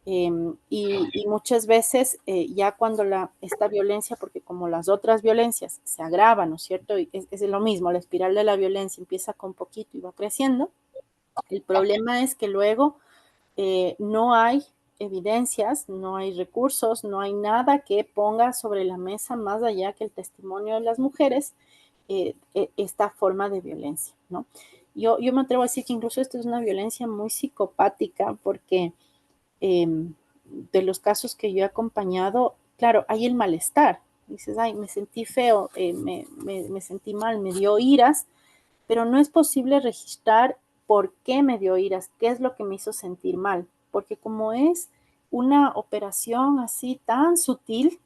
y muchas veces ya cuando esta violencia, porque como las otras violencias se agravan, ¿no es cierto? Y es lo mismo, la espiral de la violencia empieza con poquito y va creciendo. El problema es que luego no hay evidencias, no hay recursos, no hay nada que ponga sobre la mesa más allá que el testimonio de las mujeres esta forma de violencia, ¿no? Yo me atrevo a decir que incluso esto es una violencia muy psicopática porque de los casos que yo he acompañado, claro, hay el malestar. Dices, me sentí feo, me sentí mal, me dio iras, pero no es posible registrar por qué me dio iras, qué es lo que me hizo sentir mal, porque como es una operación así tan sutil,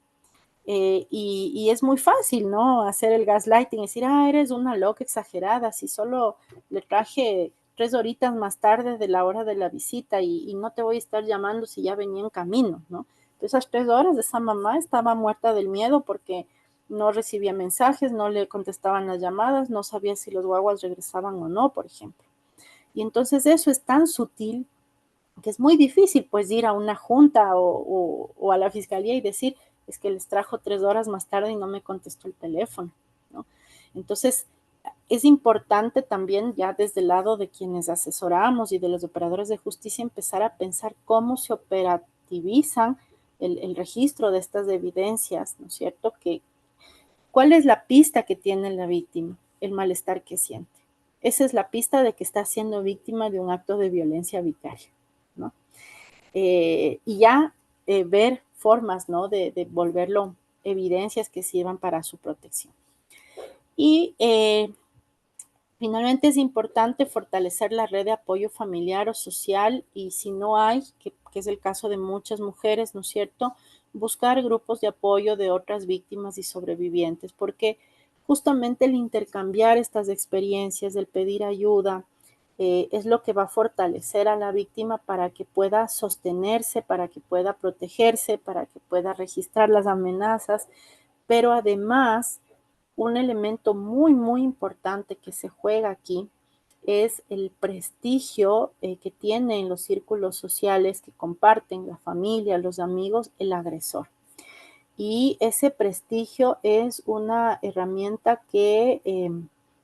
y es muy fácil, ¿no? Hacer el gaslighting, decir, eres una loca exagerada, si solo le traje 3 horitas más tarde de la hora de la visita y no te voy a estar llamando si ya venía en camino, ¿no? Esas 3 horas esa mamá estaba muerta del miedo porque no recibía mensajes, no le contestaban las llamadas, no sabía si los guaguas regresaban o no, por ejemplo. Y entonces eso es tan sutil que es muy difícil pues ir a una junta o a la fiscalía y decir, es que les trajo 3 horas más tarde y no me contestó el teléfono, ¿no? Entonces, es importante también ya desde el lado de quienes asesoramos y de los operadores de justicia empezar a pensar cómo se operativizan el registro de estas evidencias, ¿no es cierto? ¿Cuál es la pista que tiene la víctima? El malestar que siente. Esa es la pista de que está siendo víctima de un acto de violencia vicaria, ¿no? Y ya ver formas, ¿no? De volverlo evidencias que sirvan para su protección. Y finalmente es importante fortalecer la red de apoyo familiar o social y si no hay, que es el caso de muchas mujeres, ¿no es cierto?, buscar grupos de apoyo de otras víctimas y sobrevivientes, porque justamente el intercambiar estas experiencias, el pedir ayuda, es lo que va a fortalecer a la víctima para que pueda sostenerse, para que pueda protegerse, para que pueda registrar las amenazas, pero además un elemento muy, muy importante que se juega aquí es el prestigio que tiene en los círculos sociales que comparten la familia, los amigos, el agresor. Y ese prestigio es una herramienta que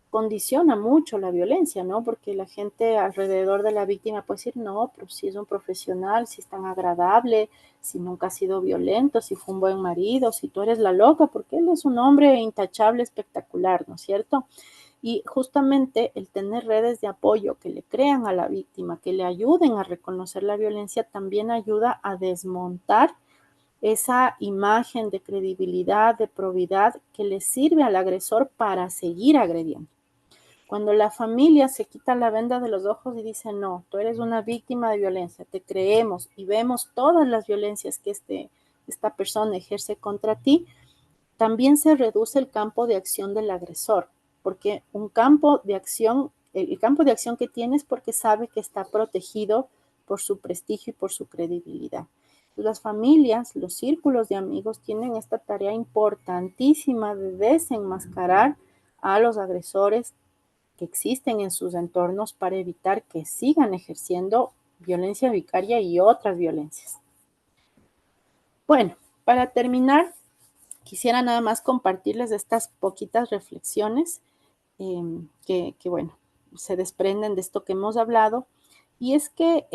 condiciona mucho la violencia, ¿no? Porque la gente alrededor de la víctima puede decir, no, pero si es un profesional, si es tan agradable, si nunca ha sido violento, si fue un buen marido, si tú eres la loca, porque él es un hombre intachable, espectacular, ¿no es cierto? Y justamente el tener redes de apoyo que le crean a la víctima, que le ayuden a reconocer la violencia, también ayuda a desmontar esa imagen de credibilidad, de probidad que le sirve al agresor para seguir agrediendo. Cuando la familia se quita la venda de los ojos y dice, no, tú eres una víctima de violencia, te creemos y vemos todas las violencias que esta persona ejerce contra ti, también se reduce el campo de acción del agresor, porque un campo de acción, el campo de acción que tiene es porque sabe que está protegido por su prestigio y por su credibilidad. Las familias, los círculos de amigos tienen esta tarea importantísima de desenmascarar a los agresores que existen en sus entornos para evitar que sigan ejerciendo violencia vicaria y otras violencias. Bueno, para terminar, quisiera nada más compartirles estas poquitas reflexiones que, bueno, se desprenden de esto que hemos hablado, y es que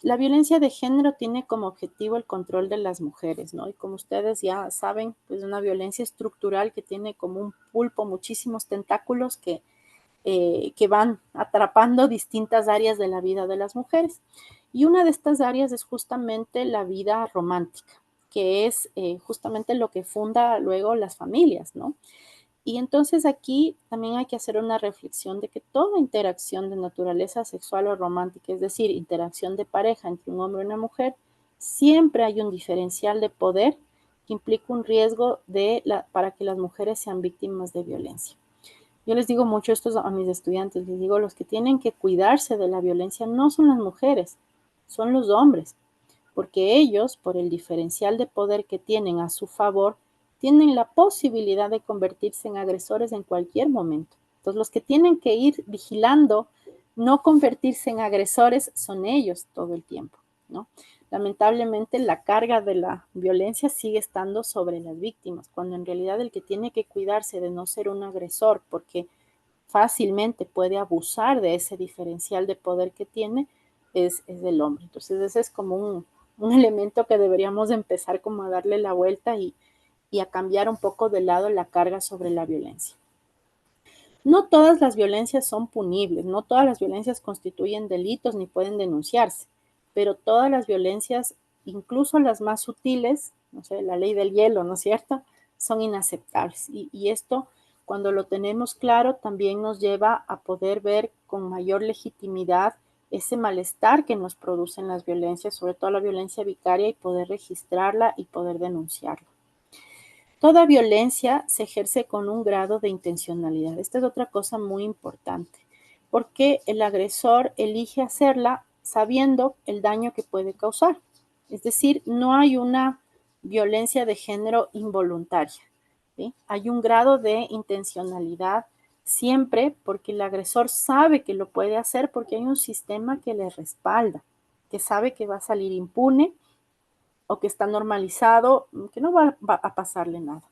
la violencia de género tiene como objetivo el control de las mujeres, ¿no? Y como ustedes ya saben, pues una violencia estructural que tiene como un pulpo muchísimos tentáculos que van atrapando distintas áreas de la vida de las mujeres. Y una de estas áreas es justamente la vida romántica, que es justamente lo que funda luego las familias, ¿no? Y entonces aquí también hay que hacer una reflexión de que toda interacción de naturaleza sexual o romántica, es decir, interacción de pareja entre un hombre y una mujer, siempre hay un diferencial de poder que implica un riesgo para que las mujeres sean víctimas de violencia. Yo les digo mucho esto a mis estudiantes, les digo, los que tienen que cuidarse de la violencia no son las mujeres, son los hombres, porque ellos, por el diferencial de poder que tienen a su favor, tienen la posibilidad de convertirse en agresores en cualquier momento. Entonces, los que tienen que ir vigilando no convertirse en agresores son ellos todo el tiempo, ¿no? Lamentablemente, la carga de la violencia sigue estando sobre las víctimas, cuando en realidad el que tiene que cuidarse de no ser un agresor, porque fácilmente puede abusar de ese diferencial de poder que tiene, es el hombre. Entonces, ese es como un elemento que deberíamos empezar como a darle la vuelta y a cambiar un poco de lado la carga sobre la violencia. No todas las violencias son punibles, no todas las violencias constituyen delitos ni pueden denunciarse, pero todas las violencias, incluso las más sutiles, no sé, la ley del hielo, ¿no es cierto?, son inaceptables. Y esto, cuando lo tenemos claro, también nos lleva a poder ver con mayor legitimidad ese malestar que nos producen las violencias, sobre todo la violencia vicaria, y poder registrarla y poder denunciarla. Toda violencia se ejerce con un grado de intencionalidad. Esta es otra cosa muy importante, porque el agresor elige hacerla sabiendo el daño que puede causar. Es decir, no hay una violencia de género involuntaria, ¿sí? Hay un grado de intencionalidad siempre porque el agresor sabe que lo puede hacer porque hay un sistema que le respalda. que sabe que va a salir impune o que está normalizado, que no va a pasarle nada.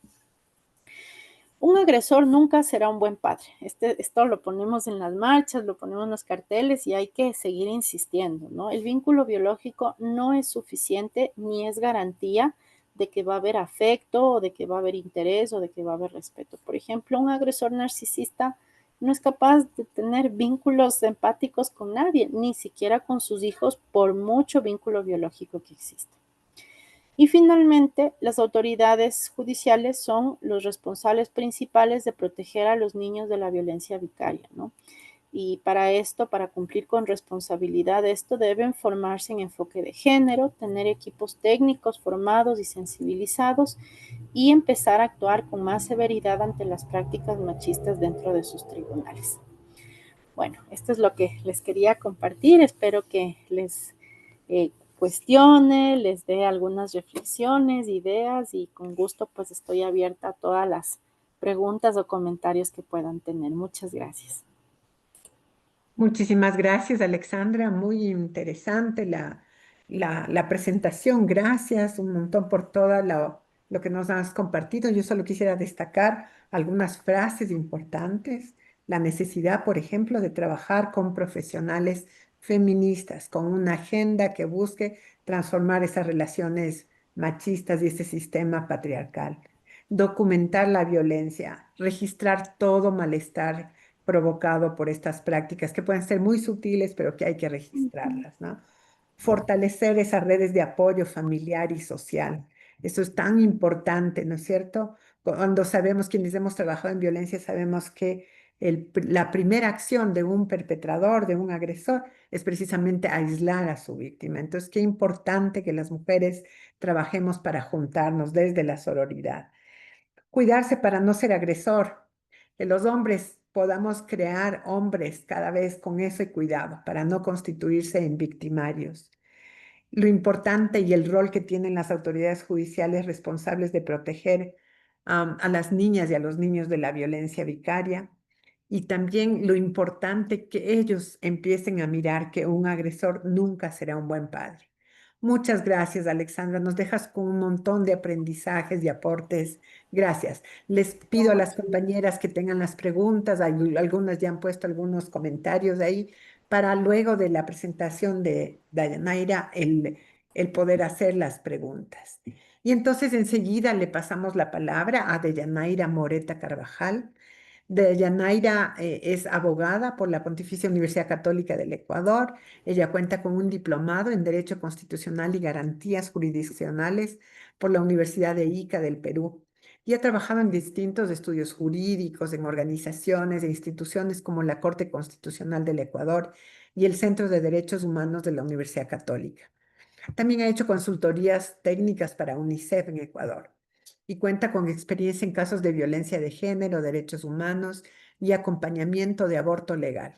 Un agresor nunca será un buen padre. Esto lo ponemos en las marchas, lo ponemos en los carteles y hay que seguir insistiendo, ¿no? El vínculo biológico no es suficiente ni es garantía de que va a haber afecto o de que va a haber interés o de que va a haber respeto. Por ejemplo, un agresor narcisista no es capaz de tener vínculos empáticos con nadie, ni siquiera con sus hijos, por mucho vínculo biológico que exista. Y finalmente, las autoridades judiciales son los responsables principales de proteger a los niños de la violencia vicaria, ¿no? Y para esto, para cumplir con responsabilidad esto, deben formarse en enfoque de género, tener equipos técnicos formados y sensibilizados y empezar a actuar con más severidad ante las prácticas machistas dentro de sus tribunales. Bueno, esto es lo que les quería compartir. Espero que les cuestione, les dé algunas reflexiones, ideas y con gusto pues estoy abierta a todas las preguntas o comentarios que puedan tener. Muchas gracias. Muchísimas gracias, Alexandra. Muy interesante la presentación. Gracias un montón por todo lo que nos has compartido. Yo solo quisiera destacar algunas frases importantes. La necesidad, por ejemplo, de trabajar con profesionales feministas, con una agenda que busque transformar esas relaciones machistas y ese sistema patriarcal. Documentar la violencia, registrar todo malestar provocado por estas prácticas que pueden ser muy sutiles, pero que hay que registrarlas, ¿no? Fortalecer esas redes de apoyo familiar y social. Eso es tan importante, ¿no es cierto? Cuando sabemos, quienes hemos trabajado en violencia, sabemos que la primera acción de un perpetrador, de un agresor, es precisamente aislar a su víctima. Entonces, qué importante que las mujeres trabajemos para juntarnos desde la sororidad. Cuidarse para no ser agresor, que los hombres podamos crear hombres cada vez con ese cuidado para no constituirse en victimarios. Lo importante y el rol que tienen las autoridades judiciales responsables de proteger a las niñas y a los niños de la violencia vicaria. Y también lo importante que ellos empiecen a mirar que un agresor nunca será un buen padre. Muchas gracias, Alexandra. Nos dejas con un montón de aprendizajes y aportes. Gracias. Les pido a las compañeras que tengan las preguntas. Algunas ya han puesto algunos comentarios ahí para luego de la presentación de Dayanaira el poder hacer las preguntas. Y entonces enseguida le pasamos la palabra a Dayanaira Moreta Carvajal. Dayanaira es abogada por la Pontificia Universidad Católica del Ecuador. Ella cuenta con un diplomado en Derecho Constitucional y Garantías Jurisdiccionales por la Universidad de Ica del Perú. Y ha trabajado en distintos estudios jurídicos, en organizaciones e instituciones como la Corte Constitucional del Ecuador y el Centro de Derechos Humanos de la Universidad Católica. También ha hecho consultorías técnicas para UNICEF en Ecuador y cuenta con experiencia en casos de violencia de género, derechos humanos y acompañamiento de aborto legal.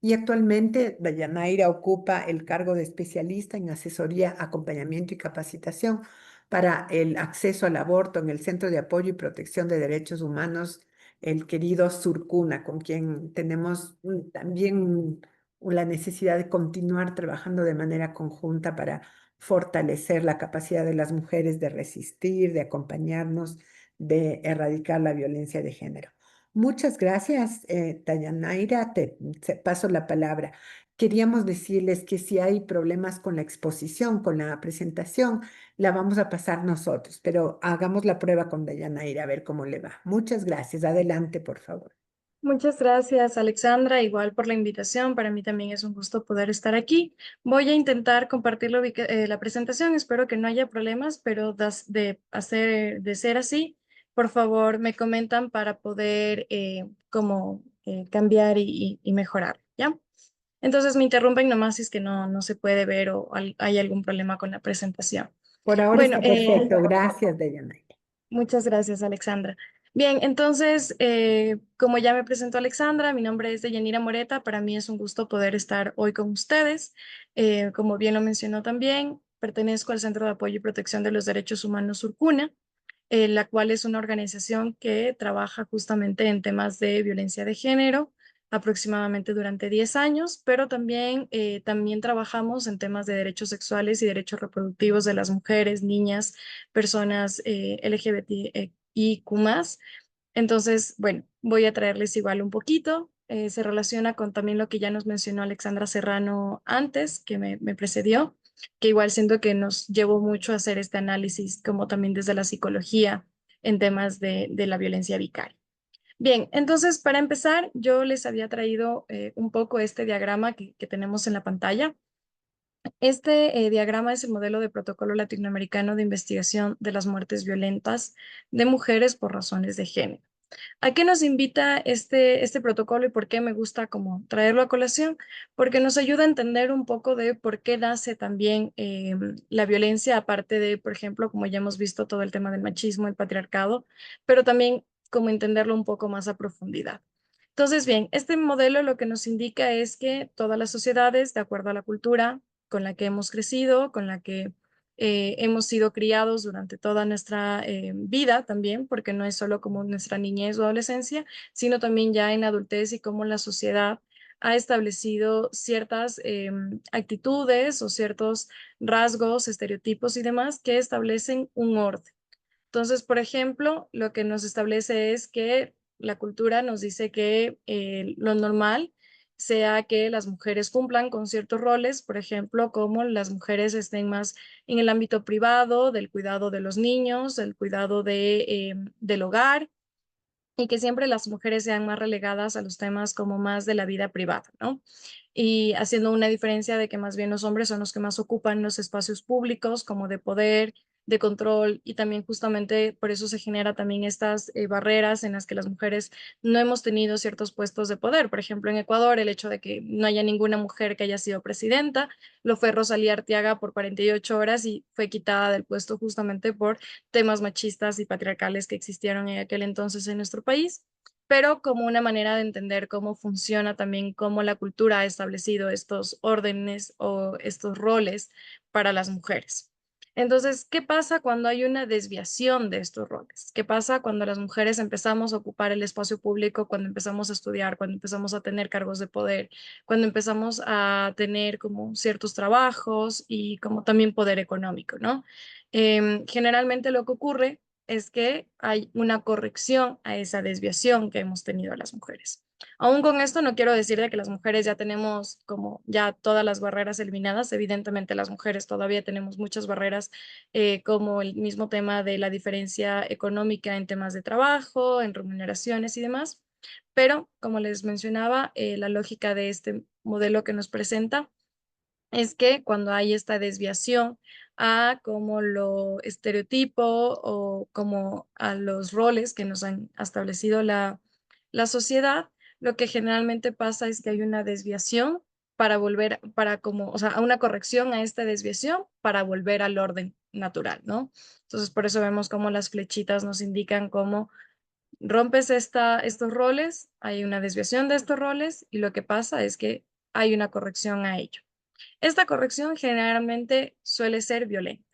Y actualmente Dayanaira ocupa el cargo de especialista en asesoría, acompañamiento y capacitación para el acceso al aborto en el Centro de Apoyo y Protección de Derechos Humanos, el querido Surcuna, con quien tenemos también la necesidad de continuar trabajando de manera conjunta para fortalecer la capacidad de las mujeres de resistir, de acompañarnos, de erradicar la violencia de género. Muchas gracias, Dayanaira. Te paso la palabra. Queríamos decirles que si hay problemas con la exposición, con la presentación, la vamos a pasar nosotros, pero hagamos la prueba con Dayanaira a ver cómo le va. Muchas gracias. Adelante, por favor. Muchas gracias, Alexandra, igual por la invitación. Para mí también es un gusto poder estar aquí. Voy a intentar compartir la presentación. Espero que no haya problemas, pero de ser así, por favor, me comentan para poder cambiar y mejorar, ¿ya? Entonces me interrumpen nomás si es que no se puede ver o hay algún problema con la presentación. Por ahora Bueno, está perfecto. Gracias, Dayanaira. muchas gracias, Alexandra. Bien, entonces, como ya me presentó Alexandra, mi nombre es Deyanira Moreta. Para mí es un gusto poder estar hoy con ustedes. Como bien lo mencionó también, pertenezco al Centro de Apoyo y Protección de los Derechos Humanos Surcuna, la cual es una organización que trabaja justamente en temas de violencia de género, aproximadamente durante 10 años, pero también trabajamos en temas de derechos sexuales y derechos reproductivos de las mujeres, niñas, personas LGBTIQ+. Entonces, bueno, voy a traerles igual un poquito. Se relaciona con también lo que ya nos mencionó Alexandra Serrano antes, que me precedió, que igual siento que nos llevó mucho a hacer este análisis, como también desde la psicología en temas de la violencia vicaria. Bien, entonces para empezar, yo les había traído un poco este diagrama que tenemos en la pantalla. Este diagrama es el modelo de protocolo latinoamericano de investigación de las muertes violentas de mujeres por razones de género. ¿A qué nos invita este protocolo y por qué me gusta como traerlo a colación? Porque nos ayuda a entender un poco de por qué nace también la violencia, aparte de, por ejemplo, como ya hemos visto, todo el tema del machismo, el patriarcado, pero también como entenderlo un poco más a profundidad. Entonces, bien, este modelo lo que nos indica es que todas las sociedades, de acuerdo a la cultura con la que hemos crecido, con la que hemos sido criados durante toda nuestra vida también, porque no es solo como nuestra niñez o adolescencia, sino también ya en adultez y cómo la sociedad ha establecido ciertas actitudes o ciertos rasgos, estereotipos y demás que establecen un orden. Entonces, por ejemplo, lo que nos establece es que la cultura nos dice que lo normal sea que las mujeres cumplan con ciertos roles, por ejemplo, como las mujeres estén más en el ámbito privado, del cuidado de los niños, del cuidado del hogar, y que siempre las mujeres sean más relegadas a los temas como más de la vida privada, ¿no? Y haciendo una diferencia de que más bien los hombres son los que más ocupan los espacios públicos como de poder, de control, y también justamente por eso se genera también estas barreras en las que las mujeres no hemos tenido ciertos puestos de poder. Por ejemplo, en Ecuador, el hecho de que no haya ninguna mujer que haya sido presidenta, lo fue Rosalía Arteaga por 48 horas y fue quitada del puesto justamente por temas machistas y patriarcales que existieron en aquel entonces en nuestro país, pero como una manera de entender cómo funciona también, cómo la cultura ha establecido estos órdenes o estos roles para las mujeres. Entonces, ¿qué pasa cuando hay una desviación de estos roles? ¿Qué pasa cuando las mujeres empezamos a ocupar el espacio público, cuando empezamos a estudiar, cuando empezamos a tener cargos de poder, cuando empezamos a tener como ciertos trabajos y como también poder económico, ¿no? Generalmente lo que ocurre es que hay una corrección a esa desviación que hemos tenido las mujeres. Aún con esto no quiero decir de que las mujeres ya tenemos como ya todas las barreras eliminadas. Evidentemente las mujeres todavía tenemos muchas barreras, como el mismo tema de la diferencia económica en temas de trabajo, en remuneraciones y demás. Pero como les mencionaba, la lógica de este modelo que nos presenta es que cuando hay esta desviación a como lo estereotipo o como a los roles que nos han establecido la sociedad, lo que generalmente pasa es que hay una desviación para volver, para como, o sea, una corrección a esta desviación para volver al orden natural, ¿no? Entonces, por eso vemos como las flechitas nos indican cómo rompes estos roles, hay una desviación de estos roles y lo que pasa es que hay una corrección a ello. Esta corrección generalmente suele ser violenta.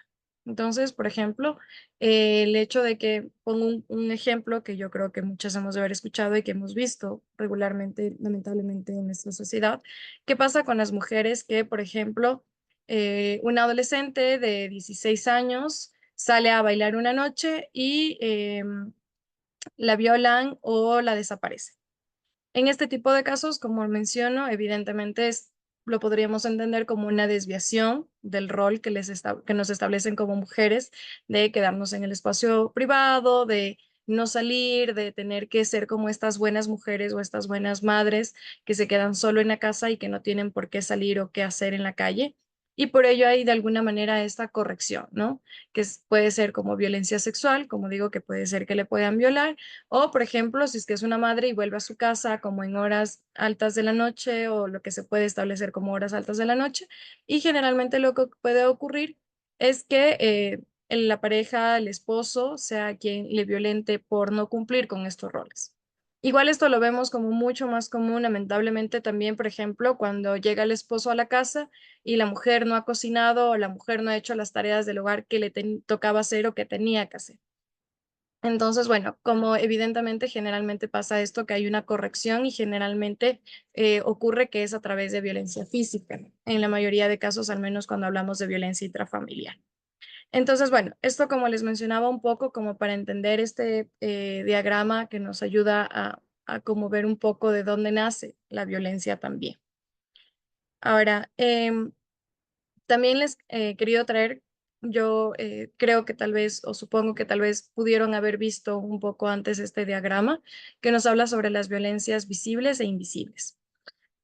Entonces, por ejemplo, el hecho de que pongo un ejemplo que yo creo que muchas hemos de haber escuchado y que hemos visto regularmente, lamentablemente, en nuestra sociedad, ¿qué pasa con las mujeres que, por ejemplo, una adolescente de 16 años sale a bailar una noche y la violan o la desaparecen? En este tipo de casos, como menciono, evidentemente lo podríamos entender como una desviación del rol que nos establecen como mujeres, de quedarnos en el espacio privado, de no salir, de tener que ser como estas buenas mujeres o estas buenas madres que se quedan solo en la casa y que no tienen por qué salir o qué hacer en la calle. Y por ello hay de alguna manera esta corrección, ¿no? Puede ser como violencia sexual, como digo, que puede ser que le puedan violar, o, por ejemplo, si es que es una madre y vuelve a su casa como en horas altas de la noche o lo que se puede establecer como horas altas de la noche. Y generalmente lo que puede ocurrir es que la pareja, el esposo, sea quien le violente por no cumplir con estos roles. Igual esto lo vemos como mucho más común, lamentablemente también, por ejemplo, cuando llega el esposo a la casa y la mujer no ha cocinado o la mujer no ha hecho las tareas del hogar que le tocaba hacer o que tenía que hacer. Entonces, bueno, como evidentemente generalmente pasa esto, que hay una corrección y generalmente ocurre que es a través de violencia física, en la mayoría de casos, al menos cuando hablamos de violencia intrafamiliar. Entonces, bueno, esto como les mencionaba un poco, como para entender este diagrama que nos ayuda a como ver un poco de dónde nace la violencia también. Ahora, también les he querido traer, yo creo que tal vez, o supongo que tal vez pudieron haber visto un poco antes este diagrama que nos habla sobre las violencias visibles e invisibles.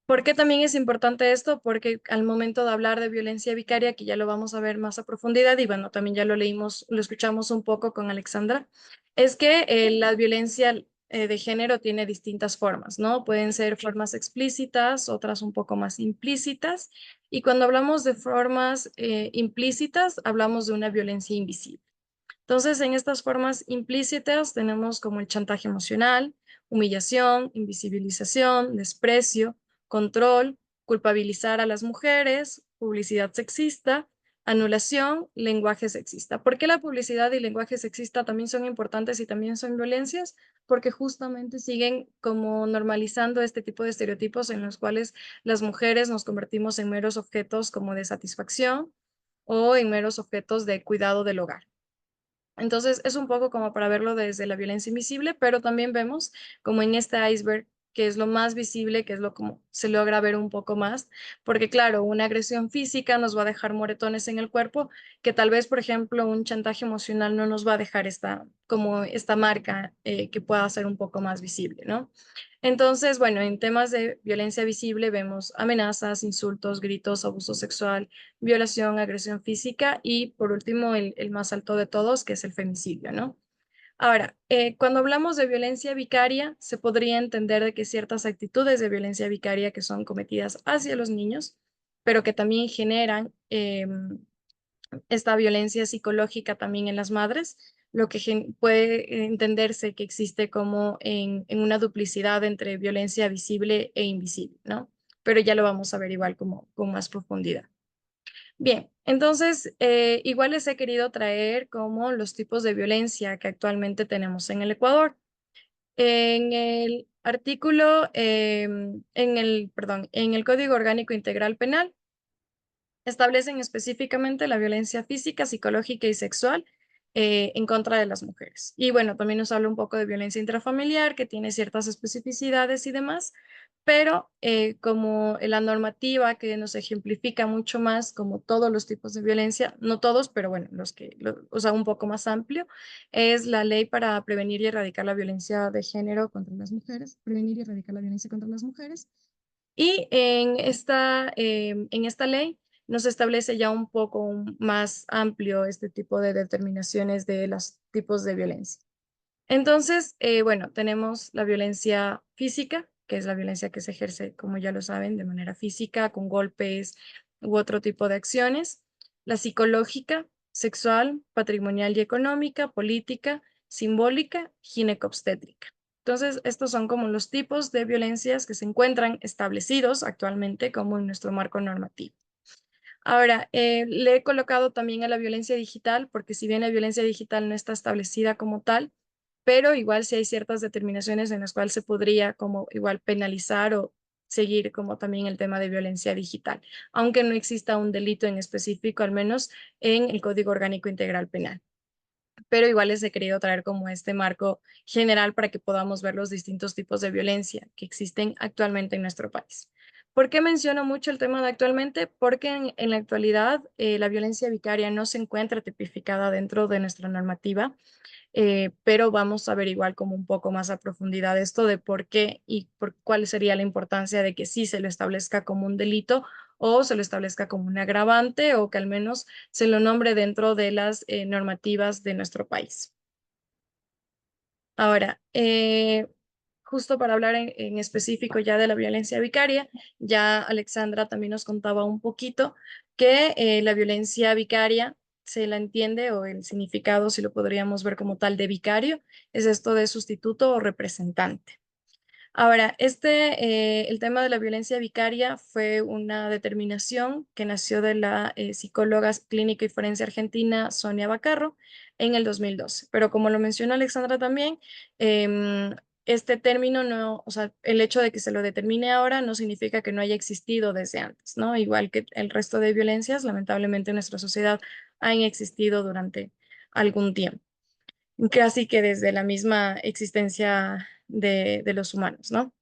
¿Por qué también es importante esto? Porque al momento de hablar de violencia vicaria, que ya lo vamos a ver más a profundidad, y bueno, también ya lo leímos, lo escuchamos un poco con Alexandra, es que la violencia de género tiene distintas formas, ¿no? Pueden ser formas explícitas, otras un poco más implícitas, y cuando hablamos de formas implícitas, hablamos de una violencia invisible. Entonces, en estas formas implícitas tenemos como el chantaje emocional, humillación, invisibilización, desprecio, control, culpabilizar a las mujeres, publicidad sexista, anulación, lenguaje sexista. ¿Por qué la publicidad y lenguaje sexista también son importantes y también son violencias? Porque justamente siguen como normalizando este tipo de estereotipos en los cuales las mujeres nos convertimos en meros objetos como de satisfacción o en meros objetos de cuidado del hogar. Entonces, es un poco como para verlo desde la violencia invisible, pero también vemos como en este iceberg, que es lo más visible, que es lo como se logra ver un poco más, porque claro, una agresión física nos va a dejar moretones en el cuerpo, que tal vez, por ejemplo, un chantaje emocional no nos va a dejar como esta marca que pueda ser un poco más visible, ¿no? Entonces, bueno, en temas de violencia visible vemos amenazas, insultos, gritos, abuso sexual, violación, agresión física y por último el más alto de todos, que es el femicidio, ¿no? Ahora, cuando hablamos de violencia vicaria, se podría entender de que ciertas actitudes de violencia vicaria que son cometidas hacia los niños, pero que también generan esta violencia psicológica también en las madres, lo que puede entenderse que existe como en una duplicidad entre violencia visible e invisible, ¿no? Pero ya lo vamos a ver igual como con más profundidad. Bien, entonces igual les he querido traer como los tipos de violencia que actualmente tenemos en el Ecuador. En el artículo, en el Código Orgánico Integral Penal, establecen específicamente la violencia física, psicológica y sexual en contra de las mujeres. Y bueno, también nos habla un poco de violencia intrafamiliar, que tiene ciertas especificidades y demás, pero como la normativa que nos ejemplifica mucho más como todos los tipos de violencia, no todos, pero bueno, o sea, un poco más amplio, es la ley para prevenir y erradicar la violencia de género contra las mujeres, prevenir y erradicar la violencia contra las mujeres. Y en esta ley nos establece ya un poco más amplio este tipo de determinaciones de los tipos de violencia. Entonces, bueno, tenemos la violencia física, que es la violencia que se ejerce, como ya lo saben, de manera física, con golpes u otro tipo de acciones. La psicológica, sexual, patrimonial y económica, política, simbólica, ginecobstétrica. Entonces, estos son como los tipos de violencias que se encuentran establecidos actualmente como en nuestro marco normativo. Ahora, le he colocado también a la violencia digital, porque si bien la violencia digital no está establecida como tal, pero igual sí hay ciertas determinaciones en las cuales se podría como igual penalizar o seguir como también el tema de violencia digital, aunque no exista un delito en específico, al menos en el Código Orgánico Integral Penal. Pero igual les he querido traer como este marco general para que podamos ver los distintos tipos de violencia que existen actualmente en nuestro país. ¿Por qué menciono mucho el tema de actualmente? Porque en la actualidad la violencia vicaria no se encuentra tipificada dentro de nuestra normativa, pero vamos a ver igual como un poco más a profundidad esto de por qué y cuál sería la importancia de que sí se lo establezca como un delito o se lo establezca como un agravante o que al menos se lo nombre dentro de las normativas de nuestro país. Ahora, justo para hablar en específico ya de la violencia vicaria, ya Alexandra también nos contaba un poquito que la violencia vicaria se la entiende o el significado, si lo podríamos ver como tal, de vicario, es esto de sustituto o representante. Ahora, el tema de la violencia vicaria fue una determinación que nació de la psicóloga clínica y forense argentina Sonia Bacarro en el 2012. Pero como lo mencionó Alexandra también, este término no, o sea, el hecho de que se lo determine ahora no significa que no haya existido desde antes, ¿no? Igual que el resto de violencias, lamentablemente en nuestra sociedad han existido durante algún tiempo, casi que desde la misma existencia de los humanos, ¿no?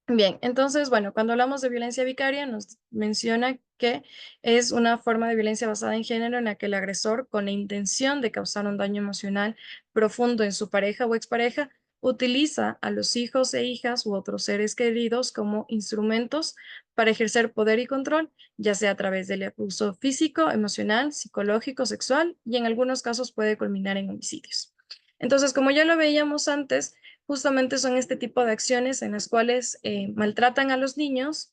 Bien, entonces, bueno, cuando hablamos de violencia vicaria, nos menciona que es una forma de violencia basada en género en la que el agresor, con la intención de causar un daño emocional profundo en su pareja o expareja, utiliza a los hijos e hijas u otros seres queridos como instrumentos para ejercer poder y control, ya sea a través del abuso físico, emocional, psicológico, sexual, y en algunos casos puede culminar en homicidios. Entonces, como ya lo veíamos antes, justamente son este tipo de acciones en las cuales maltratan a los niños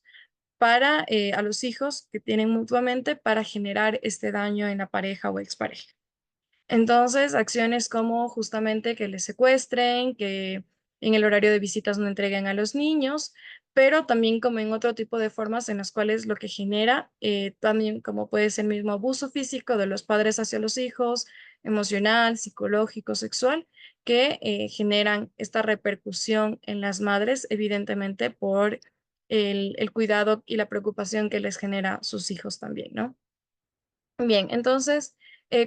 a los hijos que tienen mutuamente para generar este daño en la pareja o expareja. Entonces, acciones como justamente que les secuestren, que en el horario de visitas no entreguen a los niños, pero también como en otro tipo de formas en las cuales lo que genera también como puede ser el mismo abuso físico de los padres hacia los hijos, emocional, psicológico, sexual, que generan esta repercusión en las madres, evidentemente por el cuidado y la preocupación que les genera sus hijos también, ¿no? Bien, entonces,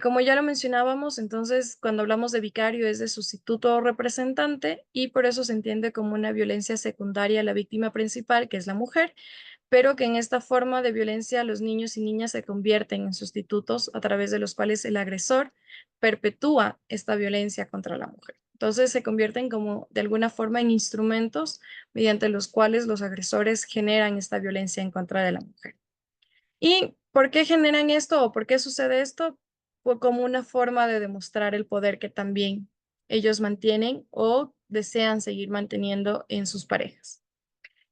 como ya lo mencionábamos, entonces cuando hablamos de vicario es de sustituto o representante y por eso se entiende como una violencia secundaria a la víctima principal, que es la mujer, pero que en esta forma de violencia los niños y niñas se convierten en sustitutos a través de los cuales el agresor perpetúa esta violencia contra la mujer. Entonces se convierten como de alguna forma en instrumentos mediante los cuales los agresores generan esta violencia en contra de la mujer. ¿Y por qué generan esto o por qué sucede esto? Pues como una forma de demostrar el poder que también ellos mantienen o desean seguir manteniendo en sus parejas.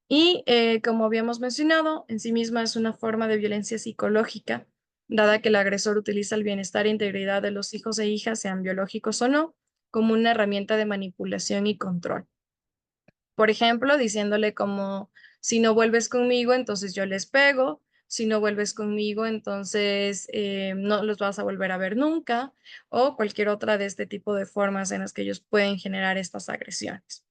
Y como habíamos mencionado, en sí misma es una forma de violencia psicológica, dada que el agresor utiliza el bienestar e integridad de los hijos e hijas, sean biológicos o no, como una herramienta de manipulación y control. Por ejemplo, diciéndole como, si no vuelves conmigo, entonces yo les pego, si no vuelves conmigo, entonces no los vas a volver a ver nunca, o cualquier otra de este tipo de formas en las que ellos pueden generar estas agresiones.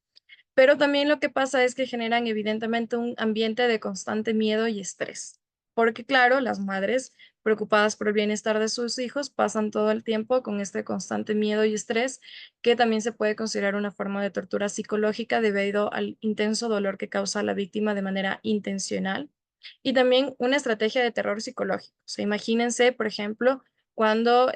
Pero también lo que pasa es que generan evidentemente un ambiente de constante miedo y estrés, porque claro, las madres preocupadas por el bienestar de sus hijos pasan todo el tiempo con este constante miedo y estrés, que también se puede considerar una forma de tortura psicológica debido al intenso dolor que causa a la víctima de manera intencional y también una estrategia de terror psicológico. O sea, imagínense, por ejemplo, cuando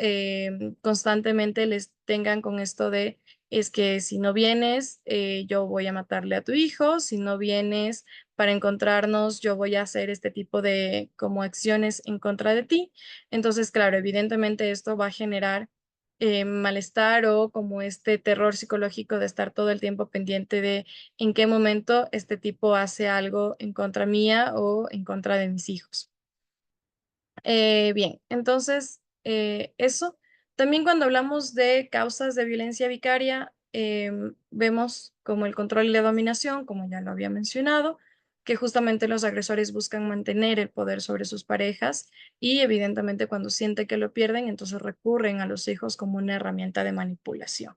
constantemente les tengan con esto de es que si no vienes, yo voy a matarle a tu hijo, si no vienes para encontrarnos, yo voy a hacer este tipo de como acciones en contra de ti. Entonces, claro, evidentemente esto va a generar malestar o como este terror psicológico de estar todo el tiempo pendiente de en qué momento este tipo hace algo en contra mía o en contra de mis hijos. Bien, entonces eso. También cuando hablamos de causas de violencia vicaria, vemos como el control y la dominación, como ya lo había mencionado, que justamente los agresores buscan mantener el poder sobre sus parejas y evidentemente cuando sienten que lo pierden, entonces recurren a los hijos como una herramienta de manipulación.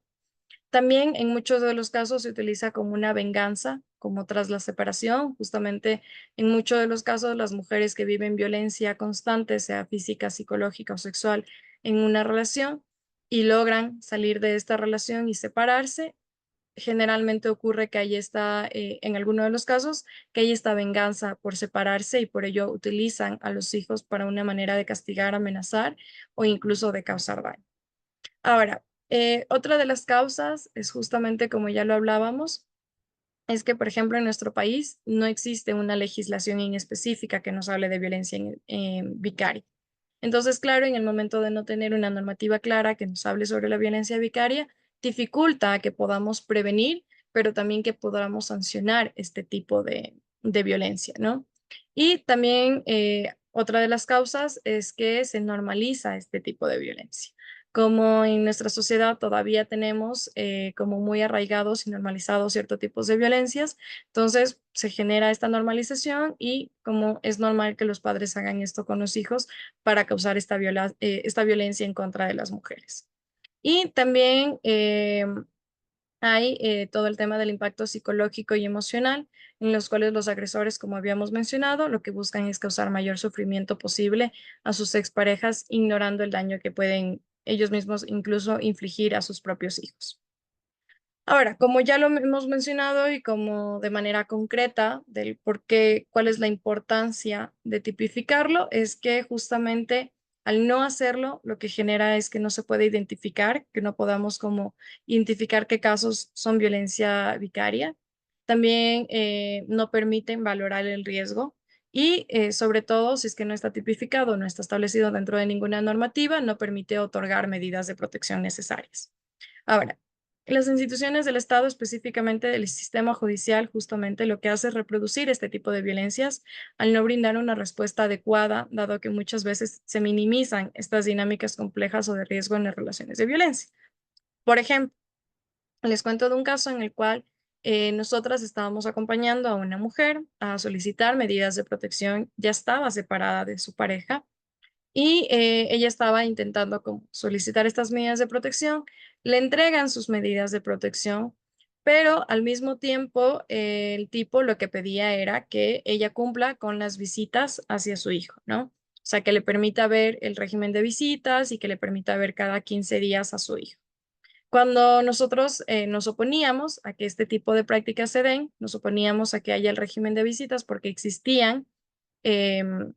También en muchos de los casos se utiliza como una venganza, como tras la separación. Justamente en muchos de los casos las mujeres que viven violencia constante, sea física, psicológica o sexual, en una relación y logran salir de esta relación y separarse, generalmente ocurre que ahí está, en alguno de los casos, que hay esta venganza por separarse y por ello utilizan a los hijos para una manera de castigar, amenazar o incluso de causar daño. Ahora, otra de las causas es justamente como ya lo hablábamos, es que, por ejemplo, en nuestro país no existe una legislación en específica que nos hable de violencia vicaria. Entonces, claro, en el momento de no tener una normativa clara que nos hable sobre la violencia vicaria, dificulta que podamos prevenir, pero también que podamos sancionar este tipo de violencia, ¿no? Y también otra de las causas es que se normaliza este tipo de violencia. Como en nuestra sociedad todavía tenemos como muy arraigados y normalizados ciertos tipos de violencias, entonces se genera esta normalización y como es normal que los padres hagan esto con los hijos para causar esta violencia en contra de las mujeres. Y también hay todo el tema del impacto psicológico y emocional, en los cuales los agresores, como habíamos mencionado, lo que buscan es causar mayor sufrimiento posible a sus exparejas, ignorando el daño que pueden ellos mismos incluso infligir a sus propios hijos. Ahora, como ya lo hemos mencionado y como de manera concreta del por qué, cuál es la importancia de tipificarlo, es que justamente al no hacerlo, lo que genera es que no se puede identificar, que no podamos como identificar qué casos son violencia vicaria. También no permiten valorar el riesgo y sobre todo, si es que no está tipificado, no está establecido dentro de ninguna normativa, no permite otorgar medidas de protección necesarias. Ahora, las instituciones del Estado, específicamente del sistema judicial, justamente lo que hace es reproducir este tipo de violencias al no brindar una respuesta adecuada, dado que muchas veces se minimizan estas dinámicas complejas o de riesgo en las relaciones de violencia. Por ejemplo, les cuento de un caso en el cual nosotras estábamos acompañando a una mujer a solicitar medidas de protección, ya estaba separada de su pareja y ella estaba intentando como solicitar estas medidas de protección, le entregan sus medidas de protección, pero al mismo tiempo el tipo lo que pedía era que ella cumpla con las visitas hacia su hijo, ¿no? O sea, que le permita ver el régimen de visitas y que le permita ver cada 15 días a su hijo. Cuando nosotros nos oponíamos a que este tipo de prácticas se den, nos oponíamos a que haya el régimen de visitas porque existían em,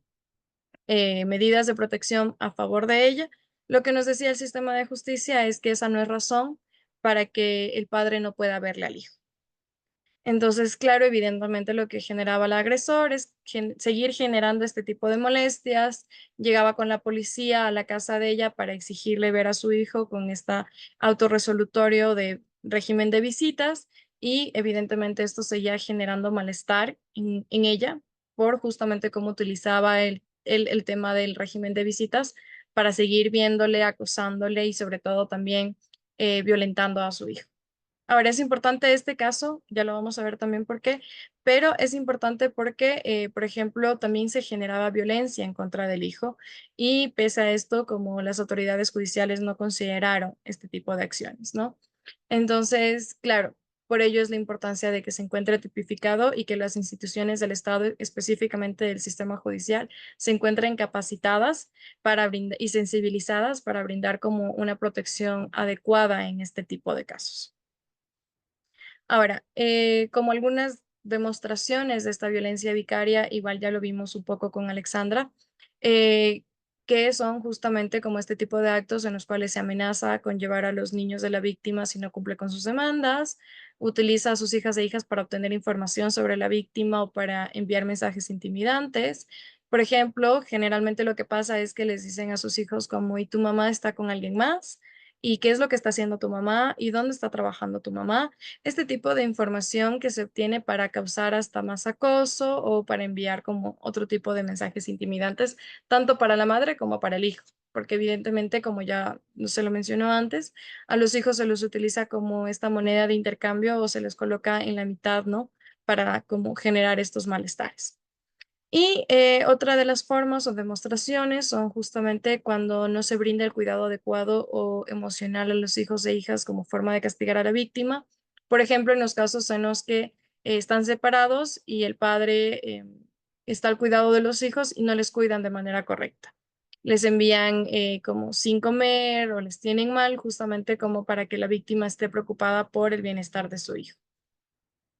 medidas de protección a favor de ella, lo que nos decía el sistema de justicia es que esa no es razón para que el padre no pueda verle al hijo. Entonces, claro, evidentemente lo que generaba el agresor es seguir generando este tipo de molestias. Llegaba con la policía a la casa de ella para exigirle ver a su hijo con esta autorresolutorio de régimen de visitas y evidentemente esto seguía generando malestar en ella por justamente cómo utilizaba el tema del régimen de visitas para seguir viéndole, acosándole y sobre todo también violentando a su hijo. Ahora, es importante este caso, ya lo vamos a ver también por qué, pero es importante porque, por ejemplo, también se generaba violencia en contra del hijo y pese a esto, como las autoridades judiciales no consideraron este tipo de acciones, ¿no? Entonces, claro, por ello es la importancia de que se encuentre tipificado y que las instituciones del Estado, específicamente del sistema judicial, se encuentren capacitadas para brindar y sensibilizadas para brindar como una protección adecuada en este tipo de casos. Ahora, como algunas demostraciones de esta violencia vicaria, igual ya lo vimos un poco con Alexandra, eh, que son justamente como este tipo de actos en los cuales se amenaza con llevar a los niños de la víctima si no cumple con sus demandas, utiliza a sus hijas e hijas para obtener información sobre la víctima o para enviar mensajes intimidantes. Por ejemplo, generalmente lo que pasa es que les dicen a sus hijos como, ¿y tu mamá está con alguien más? ¿Y qué es lo que está haciendo tu mamá? ¿Y dónde está trabajando tu mamá? Este tipo de información que se obtiene para causar hasta más acoso o para enviar como otro tipo de mensajes intimidantes, tanto para la madre como para el hijo, porque evidentemente, como ya se lo mencionó antes, a los hijos se los utiliza como esta moneda de intercambio o se les coloca en la mitad, ¿no? Para como generar estos malestares. Y otra de las formas o demostraciones son justamente cuando no se brinda el cuidado adecuado o emocional a los hijos e hijas como forma de castigar a la víctima. Por ejemplo, en los casos en los que están separados y el padre está al cuidado de los hijos y no les cuidan de manera correcta. Les envían como sin comer o les tienen mal justamente como para que la víctima esté preocupada por el bienestar de su hijo.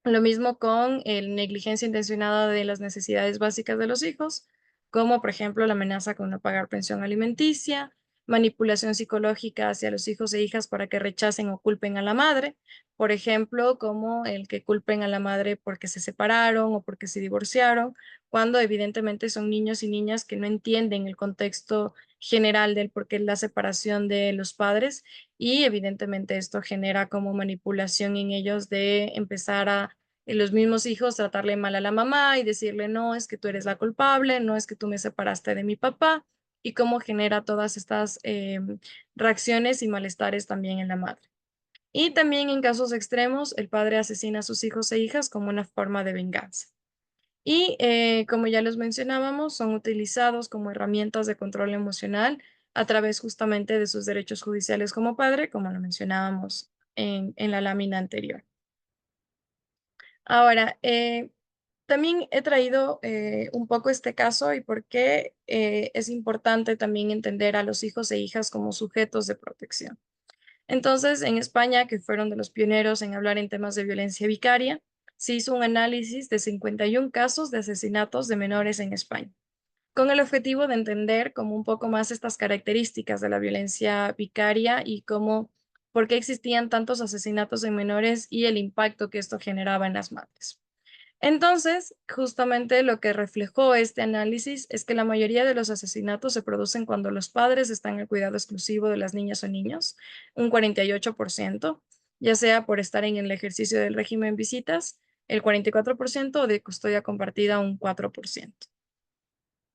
Lo mismo con negligencia intencionada de las necesidades básicas de los hijos, como por ejemplo la amenaza con no pagar pensión alimenticia, manipulación psicológica hacia los hijos e hijas para que rechacen o culpen a la madre, por ejemplo, como el que culpen a la madre porque se separaron o porque se divorciaron, cuando evidentemente son niños y niñas que no entienden el contexto general del por qué la separación de los padres y evidentemente esto genera como manipulación en ellos de empezar a los mismos hijos tratarle mal a la mamá y decirle, no, es que tú eres la culpable, no es que tú me separaste de mi papá. y cómo genera todas estas reacciones y malestares también en la madre. Y también en casos extremos, el padre asesina a sus hijos e hijas como una forma de venganza. Y como ya les mencionábamos, son utilizados como herramientas de control emocional a través justamente de sus derechos judiciales como padre, como lo mencionábamos en la lámina anterior. Ahora, también he traído un poco este caso y por qué es importante también entender a los hijos e hijas como sujetos de protección. Entonces, en España, que fueron de los pioneros en hablar en temas de violencia vicaria, se hizo un análisis de 51 casos de asesinatos de menores en España, con el objetivo de entender como un poco más estas características de la violencia vicaria y cómo, por qué existían tantos asesinatos de menores y el impacto que esto generaba en las madres. Entonces, justamente lo que reflejó este análisis es que la mayoría de los asesinatos se producen cuando los padres están al cuidado exclusivo de las niñas o niños, un 48%, ya sea por estar en el ejercicio del régimen visitas, el 44%, o de custodia compartida, un 4%.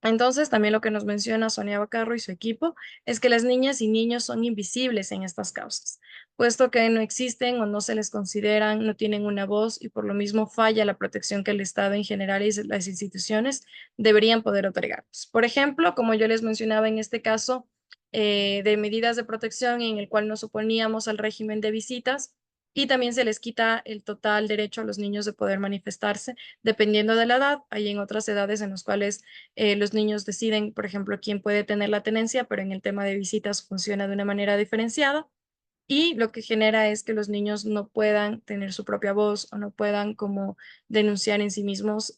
Entonces, también lo que nos menciona Sonia Bacarro y su equipo es que las niñas y niños son invisibles en estas causas, puesto que no existen o no se les consideran, no tienen una voz y por lo mismo falla la protección que el Estado en general y las instituciones deberían poder otorgarles. Por ejemplo, como yo les mencionaba en este caso de medidas de protección en el cual nos oponíamos al régimen de visitas, y también se les quita el total derecho a los niños de poder manifestarse dependiendo de la edad. Hay en otras edades en las cuales los niños deciden, por ejemplo, quién puede tener la tenencia, pero en el tema de visitas funciona de una manera diferenciada y lo que genera es que los niños no puedan tener su propia voz o no puedan como denunciar en sí mismos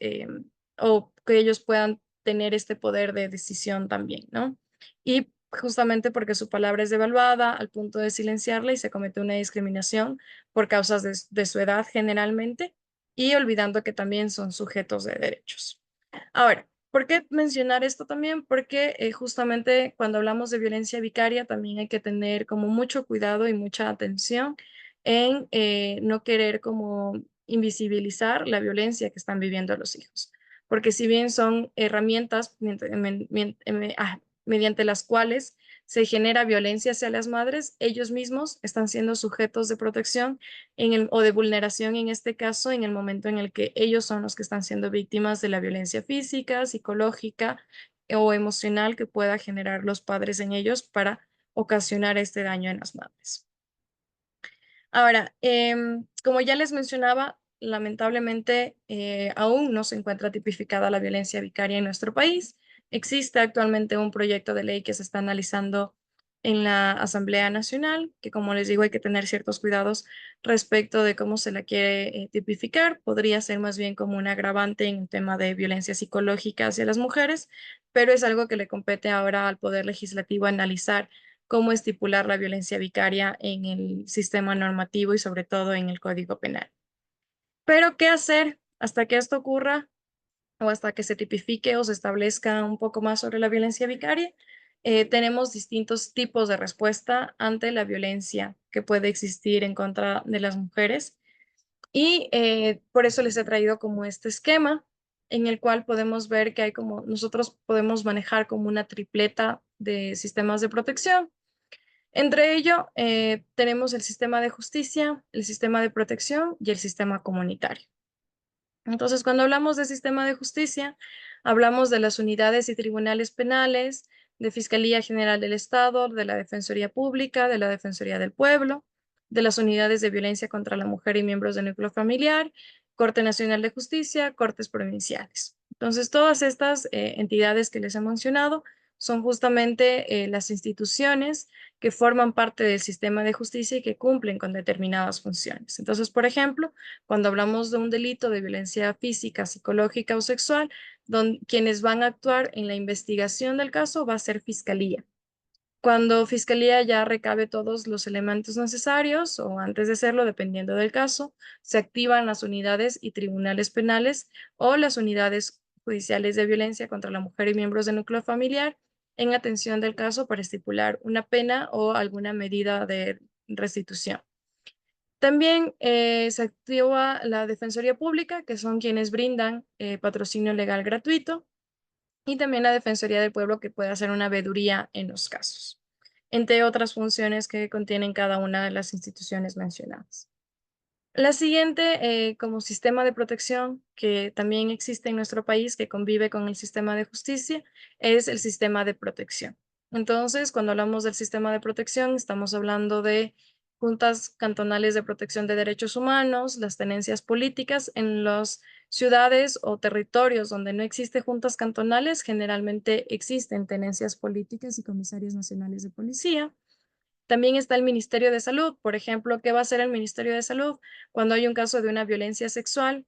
o que ellos puedan tener este poder de decisión también, ¿no? Y justamente porque su palabra es devaluada al punto de silenciarla y se comete una discriminación por causas de su edad generalmente y olvidando que también son sujetos de derechos. Ahora, ¿por qué mencionar esto también? Porque justamente cuando hablamos de violencia vicaria también hay que tener como mucho cuidado y mucha atención en no querer como invisibilizar la violencia que están viviendo los hijos. Porque si bien son herramientas mediante las cuales se genera violencia hacia las madres, ellos mismos están siendo sujetos de protección o de vulneración en este caso, en el momento en el que ellos son los que están siendo víctimas de la violencia física, psicológica o emocional que pueda generar los padres en ellos para ocasionar este daño en las madres. Ahora, como ya les mencionaba, lamentablemente aún no se encuentra tipificada la violencia vicaria en nuestro país. Existe actualmente un proyecto de ley que se está analizando en la Asamblea Nacional, que como les digo hay que tener ciertos cuidados respecto de cómo se la quiere tipificar. Podría ser más bien como un agravante en el tema de violencia psicológica hacia las mujeres, pero es algo que le compete ahora al Poder Legislativo analizar cómo estipular la violencia vicaria en el sistema normativo y sobre todo en el Código Penal. Pero, ¿qué hacer hasta que esto ocurra o hasta que se tipifique o se establezca un poco más sobre la violencia vicaria? Tenemos distintos tipos de respuesta ante la violencia que puede existir en contra de las mujeres y por eso les he traído como este esquema en el cual podemos ver que hay como nosotros podemos manejar como una tripleta de sistemas de protección. Entre ello, tenemos el sistema de justicia, el sistema de protección y el sistema comunitario. Entonces, cuando hablamos de sistema de justicia, hablamos de las unidades y tribunales penales, de Fiscalía General del Estado, de la Defensoría Pública, de la Defensoría del Pueblo, de las unidades de violencia contra la mujer y miembros del núcleo familiar, Corte Nacional de Justicia, cortes provinciales. Entonces, todas estas entidades que les he mencionado son justamente las instituciones que forman parte del sistema de justicia y que cumplen con determinadas funciones. Entonces, por ejemplo, cuando hablamos de un delito de violencia física, psicológica o sexual, quienes van a actuar en la investigación del caso va a ser Fiscalía. Cuando Fiscalía ya recabe todos los elementos necesarios o antes de hacerlo, dependiendo del caso, se activan las unidades y tribunales penales o las unidades judiciales de violencia contra la mujer y miembros del núcleo familiar en atención del caso para estipular una pena o alguna medida de restitución. También se activa la Defensoría Pública, que son quienes brindan patrocinio legal gratuito. y también la Defensoría del Pueblo, que puede hacer una veeduría en los casos, entre otras funciones que contienen cada una de las instituciones mencionadas. La siguiente, como sistema de protección que también existe en nuestro país, que convive con el sistema de justicia, es el sistema de protección. Entonces, cuando hablamos del sistema de protección, estamos hablando de juntas cantonales de protección de derechos humanos, las tenencias políticas en las ciudades o territorios donde no existen juntas cantonales, generalmente existen tenencias políticas y comisarios nacionales de policía. También está el Ministerio de Salud. Por ejemplo, ¿qué va a hacer el Ministerio de Salud cuando hay un caso de una violencia sexual?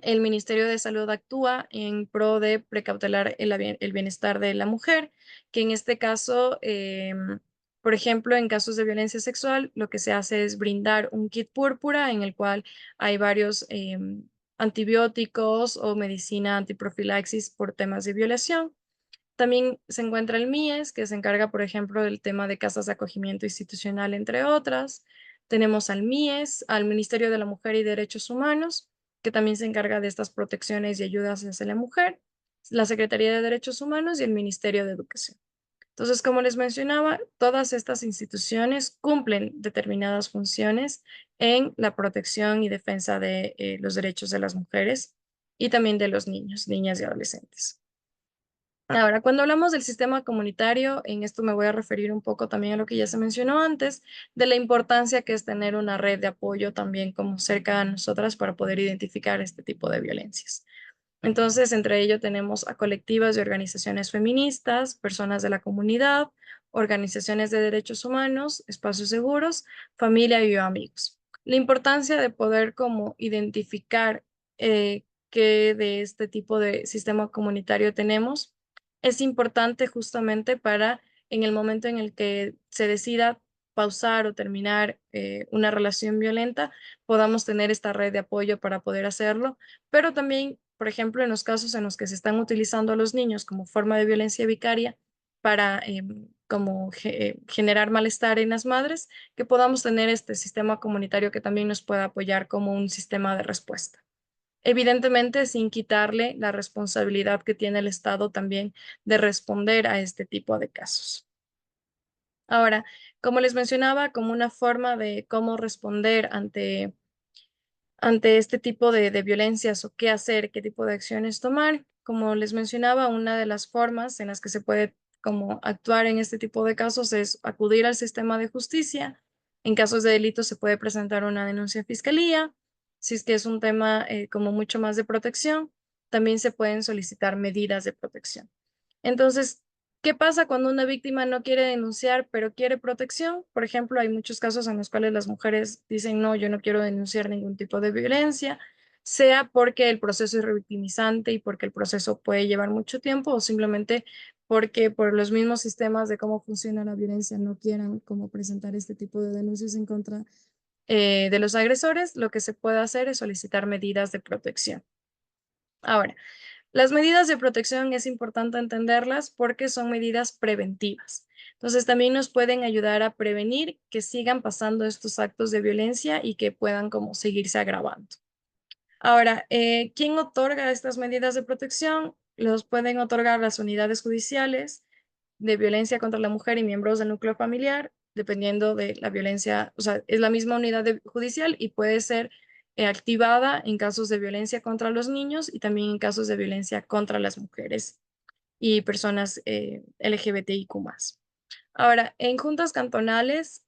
El Ministerio de Salud actúa en pro de precautelar el bienestar de la mujer, que en este caso, por ejemplo, en casos de violencia sexual, lo que se hace es brindar un kit púrpura en el cual hay varios antibióticos o medicina antiprofilaxis por temas de violación. También se encuentra el MIES, que se encarga, por ejemplo, del tema de casas de acogimiento institucional, entre otras. Tenemos al MIES, al Ministerio de la Mujer y Derechos Humanos, que también se encarga de estas protecciones y ayudas hacia la mujer, la Secretaría de Derechos Humanos y el Ministerio de Educación. Entonces, como les mencionaba, todas estas instituciones cumplen determinadas funciones en la protección y defensa de los derechos de las mujeres y también de los niños, niñas y adolescentes. Ahora, cuando hablamos del sistema comunitario, en esto me voy a referir un poco también a lo que ya se mencionó antes, de la importancia que es tener una red de apoyo también como cerca a nosotras para poder identificar este tipo de violencias. Entonces, entre ello tenemos a colectivas y organizaciones feministas, personas de la comunidad, organizaciones de derechos humanos, espacios seguros, familia y amigos. La importancia de poder como identificar qué de este tipo de sistema comunitario tenemos es importante justamente para en el momento en el que se decida pausar o terminar una relación violenta, podamos tener esta red de apoyo para poder hacerlo, pero también, por ejemplo, en los casos en los que se están utilizando a los niños como forma de violencia vicaria para generar malestar en las madres, que podamos tener este sistema comunitario que también nos pueda apoyar como un sistema de respuesta. Evidentemente, sin quitarle la responsabilidad que tiene el Estado también de responder a este tipo de casos. Ahora, como les mencionaba, como una forma de cómo responder ante este tipo de violencias o qué hacer, qué tipo de acciones tomar. Como les mencionaba, una de las formas en las que se puede como actuar en este tipo de casos es acudir al sistema de justicia. En casos de delitos se puede presentar una denuncia a fiscalía. Si es que es un tema como mucho más de protección, también se pueden solicitar medidas de protección. Entonces, ¿qué pasa cuando una víctima no quiere denunciar, pero quiere protección? Por ejemplo, hay muchos casos en los cuales las mujeres dicen, no, yo no quiero denunciar ningún tipo de violencia, sea porque el proceso es revictimizante y porque el proceso puede llevar mucho tiempo o simplemente porque por los mismos sistemas de cómo funciona la violencia no quieran como presentar este tipo de denuncias en contra de los agresores. Lo que se puede hacer es solicitar medidas de protección. Ahora, las medidas de protección es importante entenderlas porque son medidas preventivas. Entonces, también nos pueden ayudar a prevenir que sigan pasando estos actos de violencia y que puedan como seguirse agravando. Ahora, ¿quién otorga estas medidas de protección? Los pueden otorgar las unidades judiciales de violencia contra la mujer y miembros del núcleo familiar, dependiendo de la violencia, o sea, es la misma unidad judicial y puede ser activada en casos de violencia contra los niños y también en casos de violencia contra las mujeres y personas LGBTIQ+. Ahora, en juntas cantonales,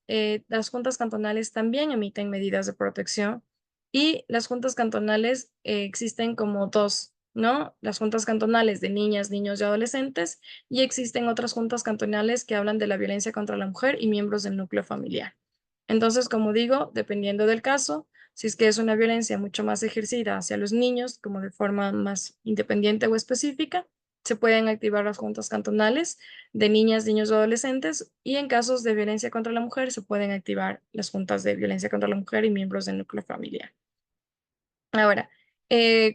las juntas cantonales también emiten medidas de protección y las juntas cantonales existen como dos, ¿no? Las juntas cantonales de niñas, niños y adolescentes y existen otras juntas cantonales que hablan de la violencia contra la mujer y miembros del núcleo familiar. Entonces, como digo, dependiendo del caso, si es que es una violencia mucho más ejercida hacia los niños, como de forma más independiente o específica, se pueden activar las juntas cantonales de niñas, niños o adolescentes y en casos de violencia contra la mujer se pueden activar las juntas de violencia contra la mujer y miembros del núcleo familiar. Ahora,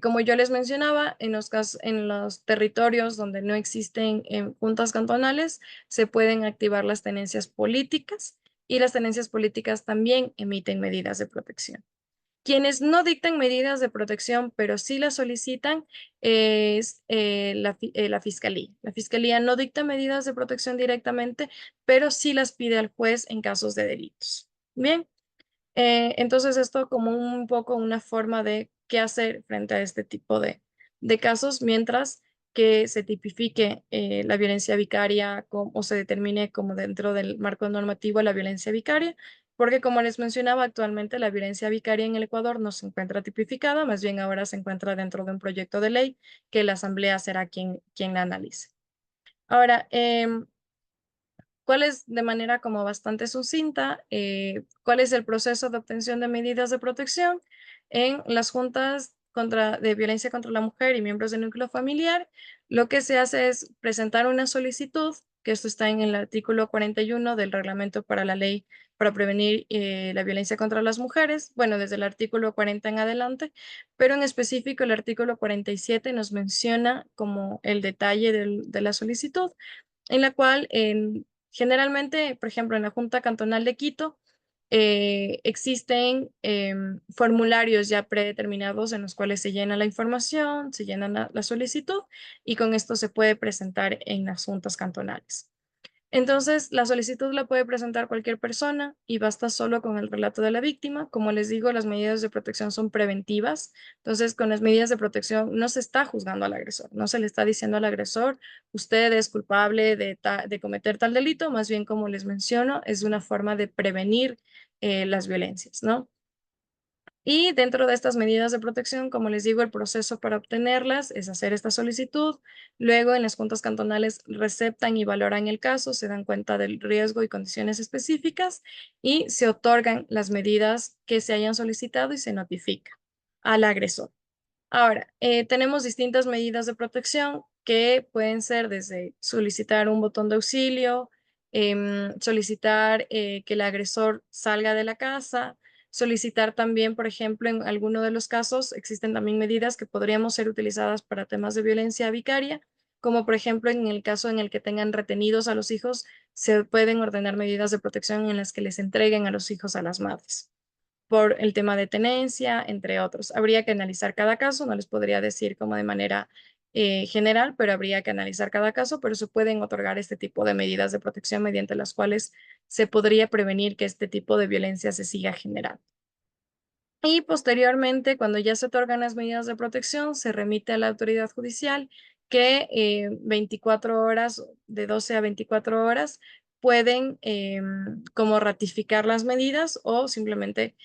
como yo les mencionaba, en los territorios donde no existen juntas cantonales, se pueden activar las tenencias políticas y las tenencias políticas también emiten medidas de protección. Quienes no dictan medidas de protección, pero sí las solicitan, es la Fiscalía. La Fiscalía no dicta medidas de protección directamente, pero sí las pide al juez en casos de delitos. Bien, entonces esto como un poco una forma de qué hacer frente a este tipo de casos, mientras que se tipifique la violencia vicaria o se determine como dentro del marco normativo la violencia vicaria, porque como les mencionaba, actualmente la violencia vicaria en el Ecuador no se encuentra tipificada, más bien ahora se encuentra dentro de un proyecto de ley que la Asamblea será quien la analice. Ahora, ¿cuál es de manera como bastante sucinta? ¿Cuál es el proceso de obtención de medidas de protección en las juntas de violencia contra la mujer y miembros del núcleo familiar? Lo que se hace es presentar una solicitud, que esto está en el artículo 41 del reglamento para la ley para prevenir la violencia contra las mujeres, bueno, desde el artículo 40 en adelante, pero en específico el artículo 47 nos menciona como el detalle de la solicitud, en la cual generalmente, por ejemplo, en la Junta Cantonal de Quito, existen formularios ya predeterminados en los cuales se llena la información, se llena la solicitud y con esto se puede presentar en las juntas cantonales. Entonces, la solicitud la puede presentar cualquier persona y basta solo con el relato de la víctima. Como les digo, las medidas de protección son preventivas. Entonces, con las medidas de protección no se está juzgando al agresor, no se le está diciendo al agresor, usted es culpable de cometer tal delito, más bien, como les menciono, es una forma de prevenir las violencias, ¿no? Y dentro de estas medidas de protección, como les digo, el proceso para obtenerlas es hacer esta solicitud. Luego, en las juntas cantonales receptan y valoran el caso, se dan cuenta del riesgo y condiciones específicas y se otorgan las medidas que se hayan solicitado y se notifica al agresor. Ahora, tenemos distintas medidas de protección que pueden ser desde solicitar un botón de auxilio, solicitar que el agresor salga de la casa, solicitar también, por ejemplo, en alguno de los casos existen también medidas que podríamos ser utilizadas para temas de violencia vicaria, como por ejemplo en el caso en el que tengan retenidos a los hijos, se pueden ordenar medidas de protección en las que les entreguen a los hijos a las madres por el tema de tenencia, entre otros. Habría que analizar cada caso, no les podría decir como de manera general, pero habría que analizar cada caso, pero se pueden otorgar este tipo de medidas de protección mediante las cuales se podría prevenir que este tipo de violencia se siga generando. Y posteriormente, cuando ya se otorgan las medidas de protección, se remite a la autoridad judicial que 24 horas, de 12 a 24 horas, pueden como ratificar las medidas o simplemente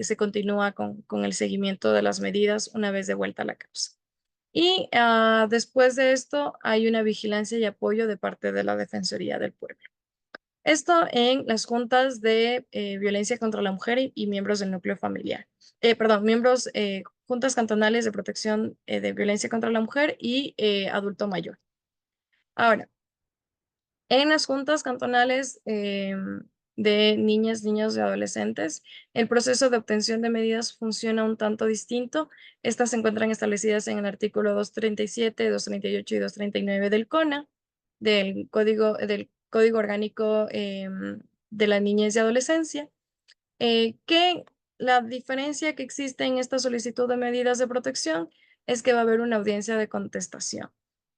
se continúa con el seguimiento de las medidas una vez de vuelta a la causa. Y después de esto hay una vigilancia y apoyo de parte de la Defensoría del Pueblo. Esto en las juntas de violencia contra la mujer y miembros del núcleo familiar. Juntas cantonales de protección de violencia contra la mujer y adulto mayor. Ahora, en las juntas cantonales de niñas, niños y adolescentes, el proceso de obtención de medidas funciona un tanto distinto. Estas se encuentran establecidas en el artículo 237, 238 y 239 del CONA, del Código Orgánico de la Niñez y Adolescencia, que la diferencia que existe en esta solicitud de medidas de protección es que va a haber una audiencia de contestación.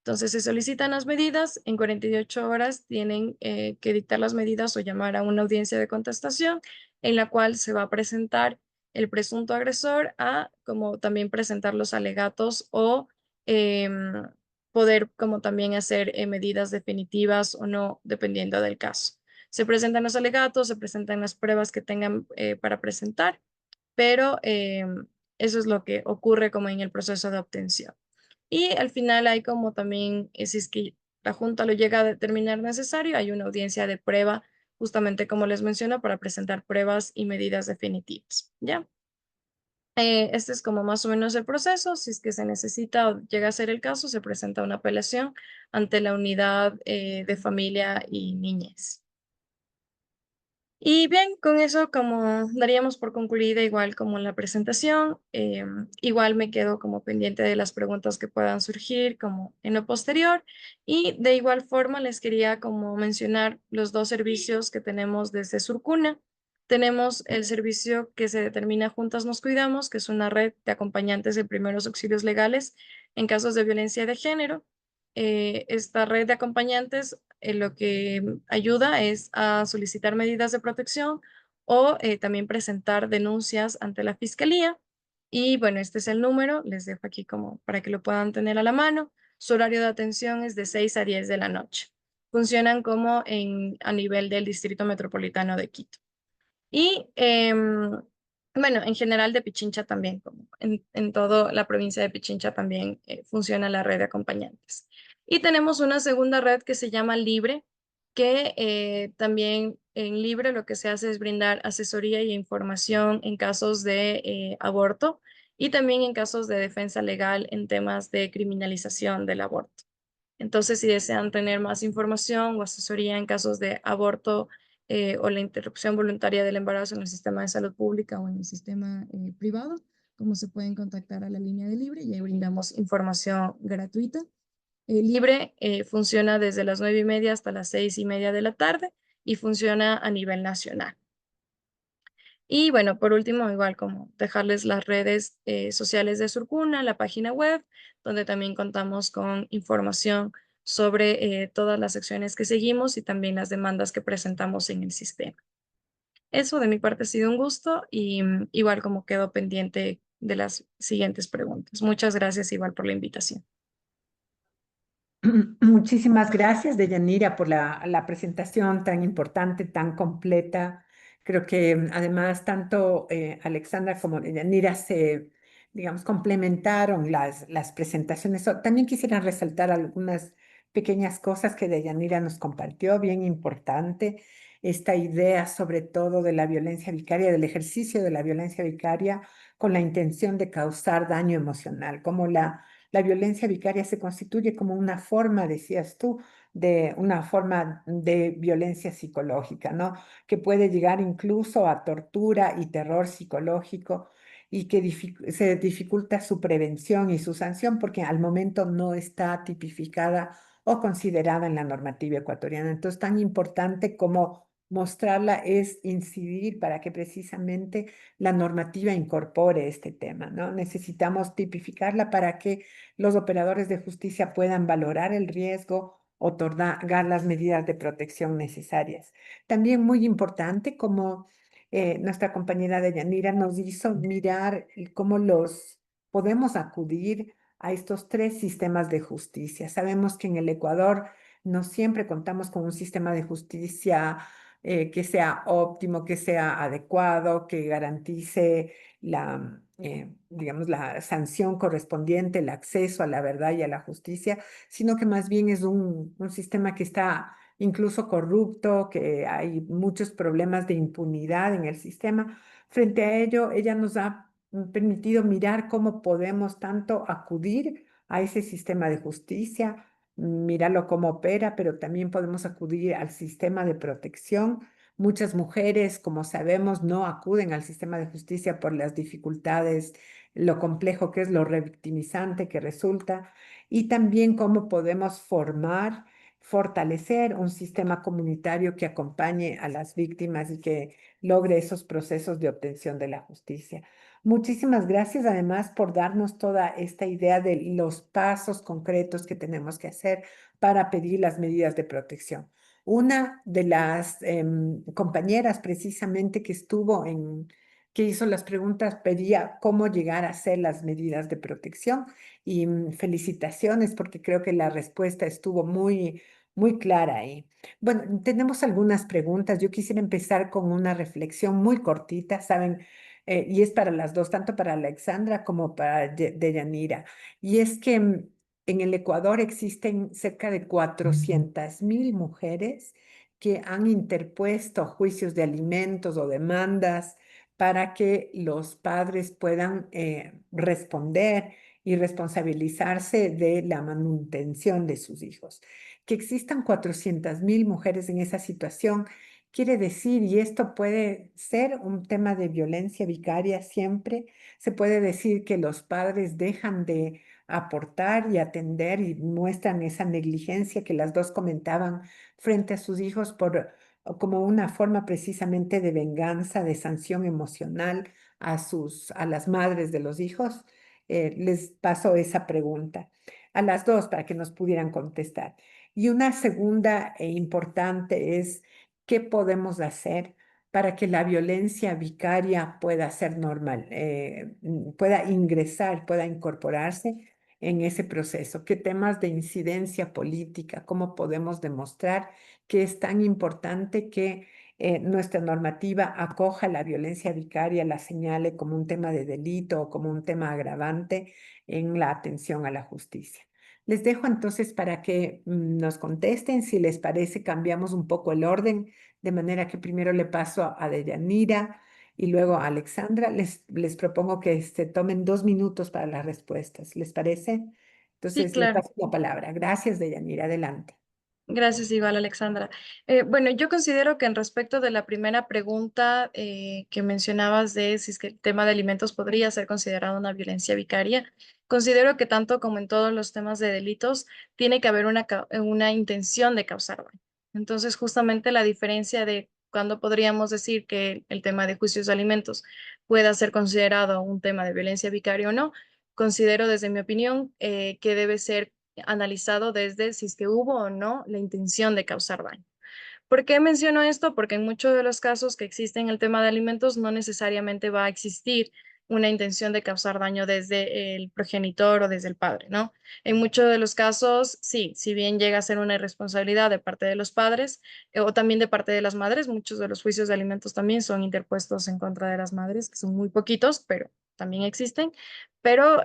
Entonces, se solicitan las medidas, en 48 horas tienen que dictar las medidas o llamar a una audiencia de contestación en la cual se va a presentar el presunto agresor como también presentar los alegatos o poder como también hacer medidas definitivas o no, dependiendo del caso. Se presentan los alegatos, se presentan las pruebas que tengan para presentar, pero eso es lo que ocurre como en el proceso de obtención. Y al final hay como también, si es que la Junta lo llega a determinar necesario, hay una audiencia de prueba, justamente como les menciono, para presentar pruebas y medidas definitivas, ¿ya? Este es como más o menos el proceso. Si es que se necesita o llega a ser el caso, se presenta una apelación ante la unidad de familia y niñez. Y bien, con eso como daríamos por concluida igual como la presentación, igual me quedo como pendiente de las preguntas que puedan surgir como en lo posterior y de igual forma les quería como mencionar los dos servicios que tenemos desde Surcuna. Tenemos el servicio que se determina Juntas Nos Cuidamos, que es una red de acompañantes de primeros auxilios legales en casos de violencia de género. Esta red de acompañantes lo que ayuda es a solicitar medidas de protección o también presentar denuncias ante la fiscalía. Y bueno, este es el número, les dejo aquí como para que lo puedan tener a la mano. Su horario de atención es de 6 a 10 de la noche. Funcionan como a nivel del Distrito Metropolitano de Quito. Y bueno, en general de Pichincha también, como en toda la provincia de Pichincha también funciona la red de acompañantes. Y tenemos una segunda red que se llama Libre, que también en Libre lo que se hace es brindar asesoría y información en casos de aborto y también en casos de defensa legal en temas de criminalización del aborto. Entonces, si desean tener más información o asesoría en casos de aborto o la interrupción voluntaria del embarazo en el sistema de salud pública o en el sistema privado, como se pueden contactar a la línea de Libre y ahí brindamos información gratuita. Libre funciona desde las 9:30 hasta las 6:30 de la tarde y funciona a nivel nacional. Y bueno, por último, igual como dejarles las redes sociales de Surcuna, la página web, donde también contamos con información sobre todas las acciones que seguimos y también las demandas que presentamos en el sistema. Eso de mi parte ha sido un gusto y igual como quedo pendiente de las siguientes preguntas. Muchas gracias igual por la invitación. Muchísimas gracias, Deyanira, por la presentación tan importante, tan completa. Creo que además tanto Alexandra como Deyanira se, digamos, complementaron las presentaciones. También quisiera resaltar algunas pequeñas cosas que Deyanira nos compartió, bien importante, esta idea sobre todo de la violencia vicaria, del ejercicio de la violencia vicaria con la intención de causar daño emocional, como la violencia vicaria se constituye como una forma, decías tú, de una forma de violencia psicológica, ¿no? Que puede llegar incluso a tortura y terror psicológico y que se dificulta su prevención y su sanción porque al momento no está tipificada o considerada en la normativa ecuatoriana. Entonces, tan importante como mostrarla es incidir para que precisamente la normativa incorpore este tema, ¿no? Necesitamos tipificarla para que los operadores de justicia puedan valorar el riesgo, otorgar las medidas de protección necesarias. También muy importante, como nuestra compañera Deyanira nos hizo mirar cómo los podemos acudir a estos tres sistemas de justicia. Sabemos que en el Ecuador no siempre contamos con un sistema de justicia que sea óptimo, que sea adecuado, que garantice digamos, la sanción correspondiente, el acceso a la verdad y a la justicia, sino que más bien es un sistema que está incluso corrupto, que hay muchos problemas de impunidad en el sistema. Frente a ello, ella nos ha permitido mirar cómo podemos tanto acudir a ese sistema de justicia, mirarlo cómo opera, pero también podemos acudir al sistema de protección. Muchas mujeres, como sabemos, no acuden al sistema de justicia por las dificultades, lo complejo que es, lo revictimizante que resulta, y también cómo podemos formar, fortalecer un sistema comunitario que acompañe a las víctimas y que logre esos procesos de obtención de la justicia. Muchísimas gracias además por darnos toda esta idea de los pasos concretos que tenemos que hacer para pedir las medidas de protección. Una de las compañeras precisamente que hizo las preguntas pedía cómo llegar a hacer las medidas de protección y felicitaciones porque creo que la respuesta estuvo muy clara ahí. Bueno, tenemos algunas preguntas. Yo quisiera empezar con una reflexión muy cortita, ¿saben? Y es para las dos, tanto para Alexandra como para Deyanira. Y es que en el Ecuador existen cerca de 400.000 mujeres que han interpuesto juicios de alimentos o demandas para que los padres puedan responder y responsabilizarse de la manutención de sus hijos. Que existan 400.000 mujeres en esa situación quiere decir, y esto puede ser un tema de violencia vicaria siempre, se puede decir que los padres dejan de aportar y atender y muestran esa negligencia que las dos comentaban frente a sus hijos por o como una forma precisamente de venganza, de sanción emocional a las madres de los hijos? Les paso esa pregunta a las dos para que nos pudieran contestar. Y una segunda e importante es, ¿qué podemos hacer para que la violencia vicaria pueda ser normal, pueda ingresar, pueda incorporarse en ese proceso? ¿Qué temas de incidencia política? ¿Cómo podemos demostrar que es tan importante que nuestra normativa acoja la violencia vicaria, la señale como un tema de delito o como un tema agravante en la atención a la justicia? Les dejo entonces para que nos contesten. Si les parece, cambiamos un poco el orden, de manera que primero le paso a Deyanira y luego a Alexandra. Les propongo que se tomen 2 minutos para las respuestas. ¿Les parece? Sí, Entonces, le claro. paso la palabra. Gracias, Deyanira. Adelante. Gracias, igual, Alexandra. Bueno, yo considero que en respecto de la primera pregunta que mencionabas de si es que el tema de alimentos podría ser considerado una violencia vicaria, considero que tanto como en todos los temas de delitos, tiene que haber una intención de causar daño. Entonces, justamente la diferencia de cuando podríamos decir que el tema de juicios de alimentos pueda ser considerado un tema de violencia vicaria o no, considero desde mi opinión que debe ser analizado desde si es que hubo o no la intención de causar daño. ¿Por qué menciono esto? Porque en muchos de los casos que existen el tema de alimentos no necesariamente va a existir una intención de causar daño desde el progenitor o desde el padre, ¿no? En muchos de los casos, sí, si bien llega a ser una irresponsabilidad de parte de los padres o también de parte de las madres, muchos de los juicios de alimentos también son interpuestos en contra de las madres, que son muy poquitos, pero también existen, pero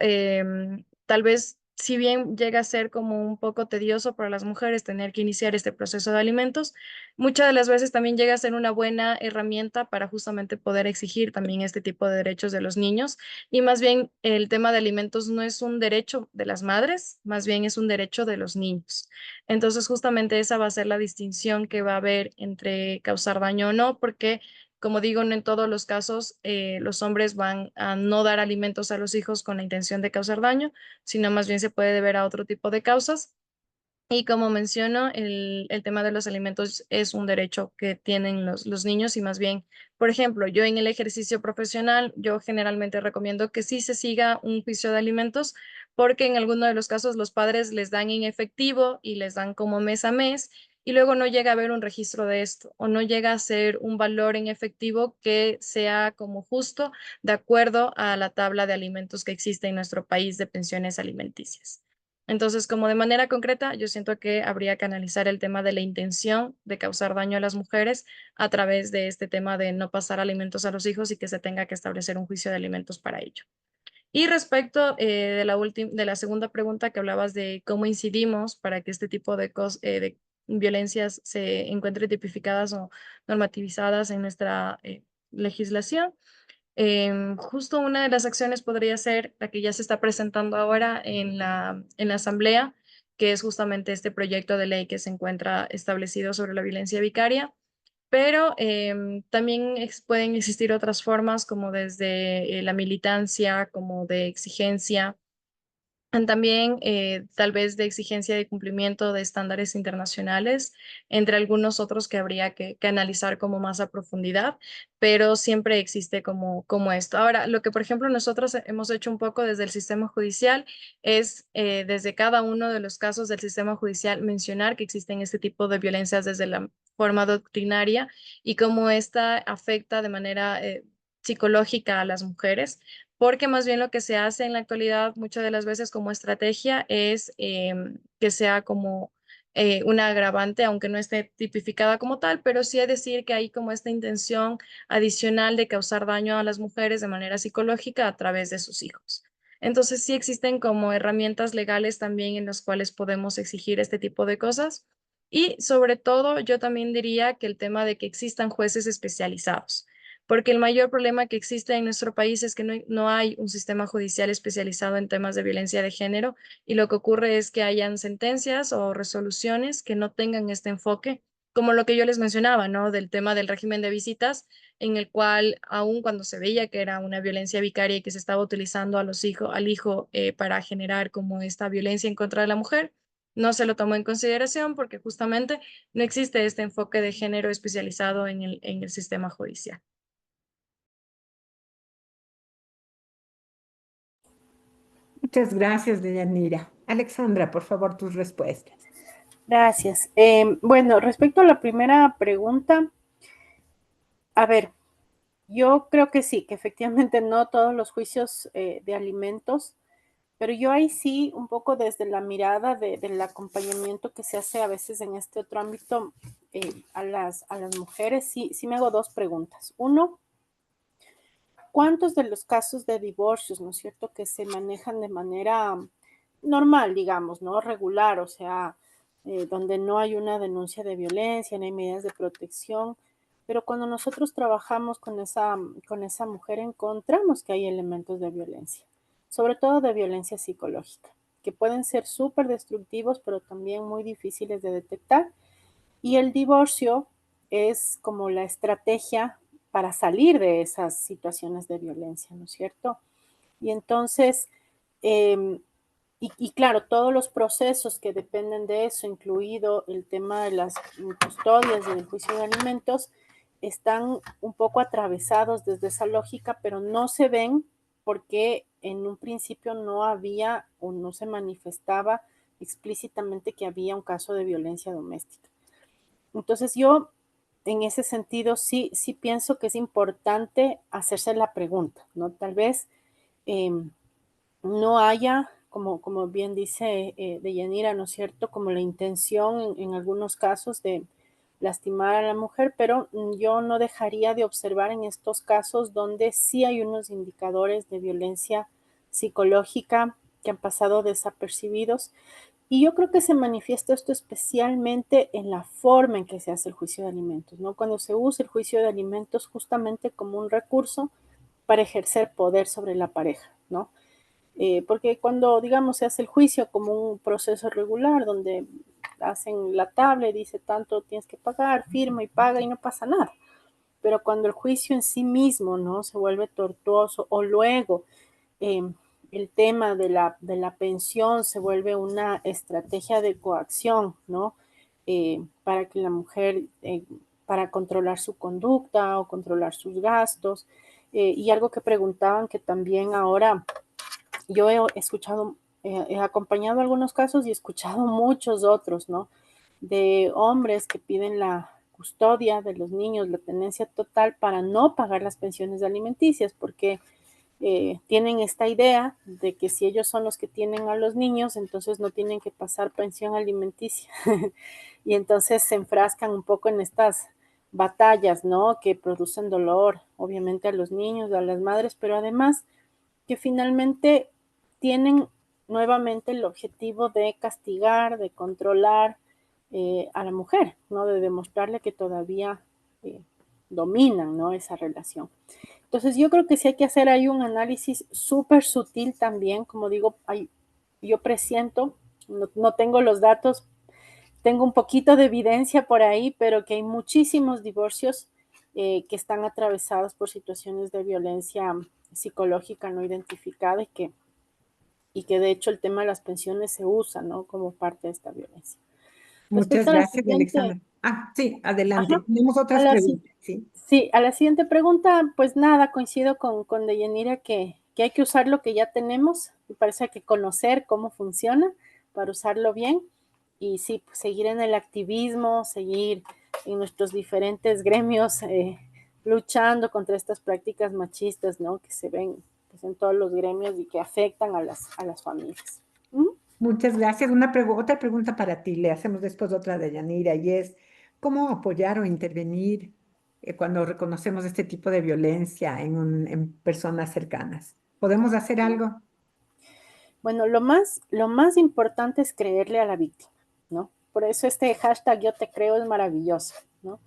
tal vez si bien llega a ser como un poco tedioso para las mujeres tener que iniciar este proceso de alimentos, muchas de las veces también llega a ser una buena herramienta para justamente poder exigir también este tipo de derechos de los niños. Y más bien el tema de alimentos no es un derecho de las madres, más bien es un derecho de los niños. Entonces justamente esa va a ser la distinción que va a haber entre causar daño o no, porque como digo, no en todos los casos los hombres van a no dar alimentos a los hijos con la intención de causar daño, sino más bien se puede deber a otro tipo de causas. Y como menciono, el tema de los alimentos es un derecho que tienen los niños y más bien, por ejemplo, yo en el ejercicio profesional, yo generalmente recomiendo que sí se siga un juicio de alimentos porque en algunos de los casos los padres les dan en efectivo y les dan como mes a mes y luego no llega a haber un registro de esto o no llega a ser un valor en efectivo que sea como justo de acuerdo a la tabla de alimentos que existe en nuestro país de pensiones alimenticias. Entonces, como de manera concreta, yo siento que habría que analizar el tema de la intención de causar daño a las mujeres a través de este tema de no pasar alimentos a los hijos y que se tenga que establecer un juicio de alimentos para ello. Y respecto de la segunda pregunta que hablabas de cómo incidimos para que este tipo de violencias se encuentren tipificadas o normativizadas en nuestra legislación. Justo una de las acciones podría ser la que ya se está presentando ahora en la Asamblea, que es justamente este proyecto de ley que se encuentra establecido sobre la violencia vicaria, pero también pueden existir otras formas como desde la militancia, como de exigencia también tal vez de exigencia de cumplimiento de estándares internacionales, entre algunos otros que habría que analizar como más a profundidad, pero siempre existe como esto. Ahora, lo que por ejemplo nosotros hemos hecho un poco desde el sistema judicial es desde cada uno de los casos del sistema judicial mencionar que existen este tipo de violencias desde la forma doctrinaria y cómo esta afecta de manera psicológica a las mujeres porque más bien lo que se hace en la actualidad muchas de las veces como estrategia es que sea como una agravante, aunque no esté tipificada como tal, pero sí es decir que hay como esta intención adicional de causar daño a las mujeres de manera psicológica a través de sus hijos. Entonces sí existen como herramientas legales también en las cuales podemos exigir este tipo de cosas. Y sobre todo, yo también diría que el tema de que existan jueces especializados porque el mayor problema que existe en nuestro país es que no hay un sistema judicial especializado en temas de violencia de género y lo que ocurre es que hayan sentencias o resoluciones que no tengan este enfoque, como lo que yo les mencionaba, ¿no? Del tema del régimen de visitas, en el cual aun cuando se veía que era una violencia vicaria y que se estaba utilizando al hijo para generar como esta violencia en contra de la mujer, no se lo tomó en consideración porque justamente no existe este enfoque de género especializado en el sistema judicial. Muchas gracias, Deyanira. Alexandra, por favor, tus respuestas. Gracias. Bueno, respecto a la primera pregunta, a ver, yo creo que sí, que efectivamente no todos los juicios de alimentos, pero yo ahí sí, un poco desde la mirada del acompañamiento que se hace a veces en este otro ámbito a las mujeres, sí me hago dos preguntas. Uno, ¿cuántos de los casos de divorcios, ¿no es cierto?, que se manejan de manera normal, digamos, ¿no? Regular, o sea, donde no hay una denuncia de violencia, no hay medidas de protección, pero cuando nosotros trabajamos con esa mujer encontramos que hay elementos de violencia, sobre todo de violencia psicológica, que pueden ser súper destructivos, pero también muy difíciles de detectar. Y el divorcio es como la estrategia para salir de esas situaciones de violencia, ¿no es cierto? Y entonces, y claro, todos los procesos que dependen de eso, incluido el tema de las custodias y del juicio de alimentos, están un poco atravesados desde esa lógica, pero no se ven porque en un principio no había o no se manifestaba explícitamente que había un caso de violencia doméstica. Entonces yo en ese sentido sí pienso que es importante hacerse la pregunta, ¿no? Tal vez no haya, como bien dice Deyanira, ¿no es cierto?, como la intención en algunos casos de lastimar a la mujer, pero yo no dejaría de observar en estos casos donde sí hay unos indicadores de violencia psicológica que han pasado desapercibidos. Y yo creo que se manifiesta esto especialmente en la forma en que se hace el juicio de alimentos, ¿no? Cuando se usa el juicio de alimentos justamente como un recurso para ejercer poder sobre la pareja, ¿no? Porque cuando, digamos, se hace el juicio como un proceso regular donde hacen la tabla y dice tanto tienes que pagar, firma y paga y no pasa nada. Pero cuando el juicio en sí mismo, ¿no?, se vuelve tortuoso o luego eh, el tema de la pensión se vuelve una estrategia de coacción, ¿no? Para que la mujer, para controlar su conducta o controlar sus gastos. Y algo que preguntaban que también ahora yo he escuchado, he acompañado algunos casos y he escuchado muchos otros, ¿no? De hombres que piden la custodia de los niños, la tenencia total para no pagar las pensiones alimenticias, porque tienen esta idea de que si ellos son los que tienen a los niños, entonces no tienen que pasar pensión alimenticia. Y entonces se enfrascan un poco en estas batallas, ¿no? Que producen dolor, obviamente, a los niños, a las madres, pero además que finalmente tienen nuevamente el objetivo de castigar, de controlar a la mujer, ¿no? De demostrarle que todavía dominan, ¿no?, esa relación. Entonces yo creo que sí hay que hacer ahí un análisis súper sutil también, como digo, yo presiento, no tengo los datos, tengo un poquito de evidencia por ahí, pero que hay muchísimos divorcios que están atravesados por situaciones de violencia psicológica no identificada y que de hecho el tema de las pensiones se usa, ¿no?, como parte de esta violencia. Muchas Respecto a la gracias, siguiente, Alexandra. Sí, adelante. ajá, Tenemos a otras la, preguntas, ¿sí? sí, a la siguiente pregunta, pues nada, coincido con Deyanira que hay que usar lo que ya tenemos, me parece que conocer cómo funciona para usarlo bien y sí, pues, seguir en el activismo, seguir en nuestros diferentes gremios luchando contra estas prácticas machistas, ¿no?, que se ven pues, en todos los gremios y que afectan a las familias. ¿Mm? Muchas gracias. Otra pregunta para ti. Le hacemos después otra de Yanira y es, ¿cómo apoyar o intervenir cuando reconocemos este tipo de violencia en personas cercanas? ¿Podemos hacer algo? Bueno, lo más importante es creerle a la víctima, ¿no? Por eso este hashtag yo te creo es maravilloso, ¿no?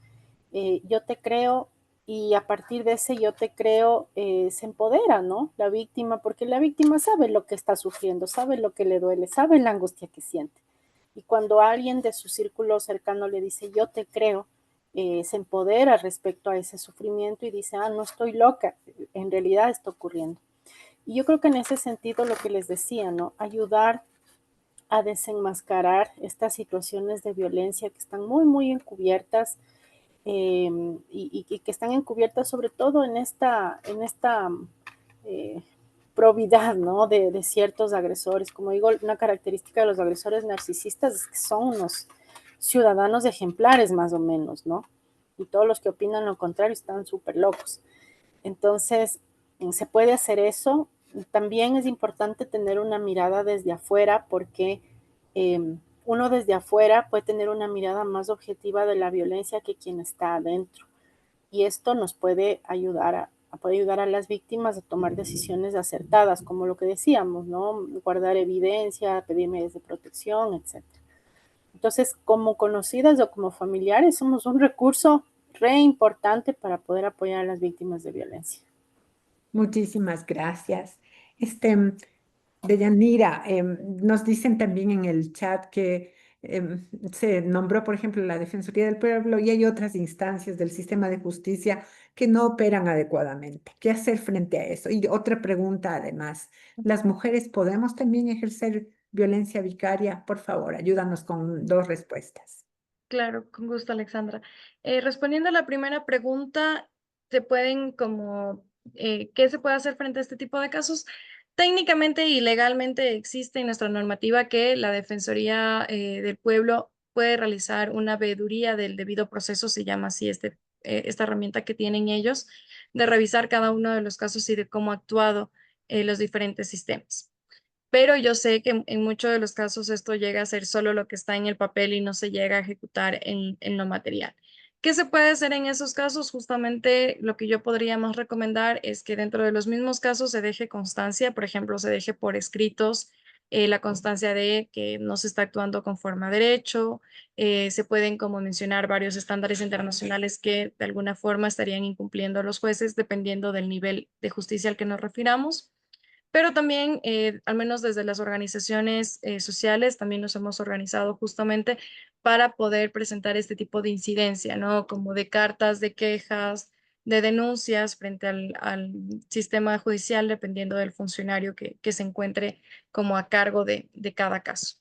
Yo te creo y a partir de ese yo te creo se empodera, ¿no?, la víctima, porque la víctima sabe lo que está sufriendo, sabe lo que le duele, sabe la angustia que siente. Y cuando alguien de su círculo cercano le dice yo te creo, se empodera respecto a ese sufrimiento y dice, no estoy loca, en realidad está ocurriendo. Y yo creo que en ese sentido lo que les decía, ¿no?, ayudar a desenmascarar estas situaciones de violencia que están muy, muy encubiertas y que están encubiertas sobre todo en esta eh, probidad, ¿no? De ciertos agresores. Como digo, una característica de los agresores narcisistas es que son unos ciudadanos ejemplares más o menos, ¿no? Y todos los que opinan lo contrario están súper locos. Entonces, se puede hacer eso. También es importante tener una mirada desde afuera porque uno desde afuera puede tener una mirada más objetiva de la violencia que quien está adentro. Y esto nos puede puede ayudar a las víctimas a tomar decisiones acertadas, como lo que decíamos, ¿no? Guardar evidencia, pedir medios de protección, etc. Entonces, como conocidas o como familiares, somos un recurso re importante para poder apoyar a las víctimas de violencia. Muchísimas gracias. Deyanira, nos dicen también en el chat que se nombró, por ejemplo, la Defensoría del Pueblo y hay otras instancias del sistema de justicia que no operan adecuadamente. ¿Qué hacer frente a eso? Y otra pregunta, además, ¿las mujeres podemos también ejercer violencia vicaria? Por favor, ayúdanos con 2 respuestas. Claro, con gusto, Alexandra. Respondiendo a la primera pregunta, se pueden ¿qué se puede hacer frente a este tipo de casos? Técnicamente y legalmente existe en nuestra normativa que la Defensoría del Pueblo puede realizar una veeduría del debido proceso, se llama así esta herramienta que tienen ellos, de revisar cada uno de los casos y de cómo ha actuado los diferentes sistemas. Pero yo sé que en muchos de los casos esto llega a ser solo lo que está en el papel y no se llega a ejecutar en lo material. ¿Qué se puede hacer en esos casos? Justamente lo que yo podría más recomendar es que dentro de los mismos casos se deje constancia, por ejemplo, se deje por escritos la constancia de que no se está actuando conforme a derecho. Se pueden, como mencionar, varios estándares internacionales que de alguna forma estarían incumpliendo los jueces dependiendo del nivel de justicia al que nos refiramos. Pero también, al menos desde las organizaciones sociales, también nos hemos organizado justamente para poder presentar este tipo de incidencia, ¿no? Como de cartas, de quejas, de denuncias frente al sistema judicial, dependiendo del funcionario que se encuentre como a cargo de cada caso.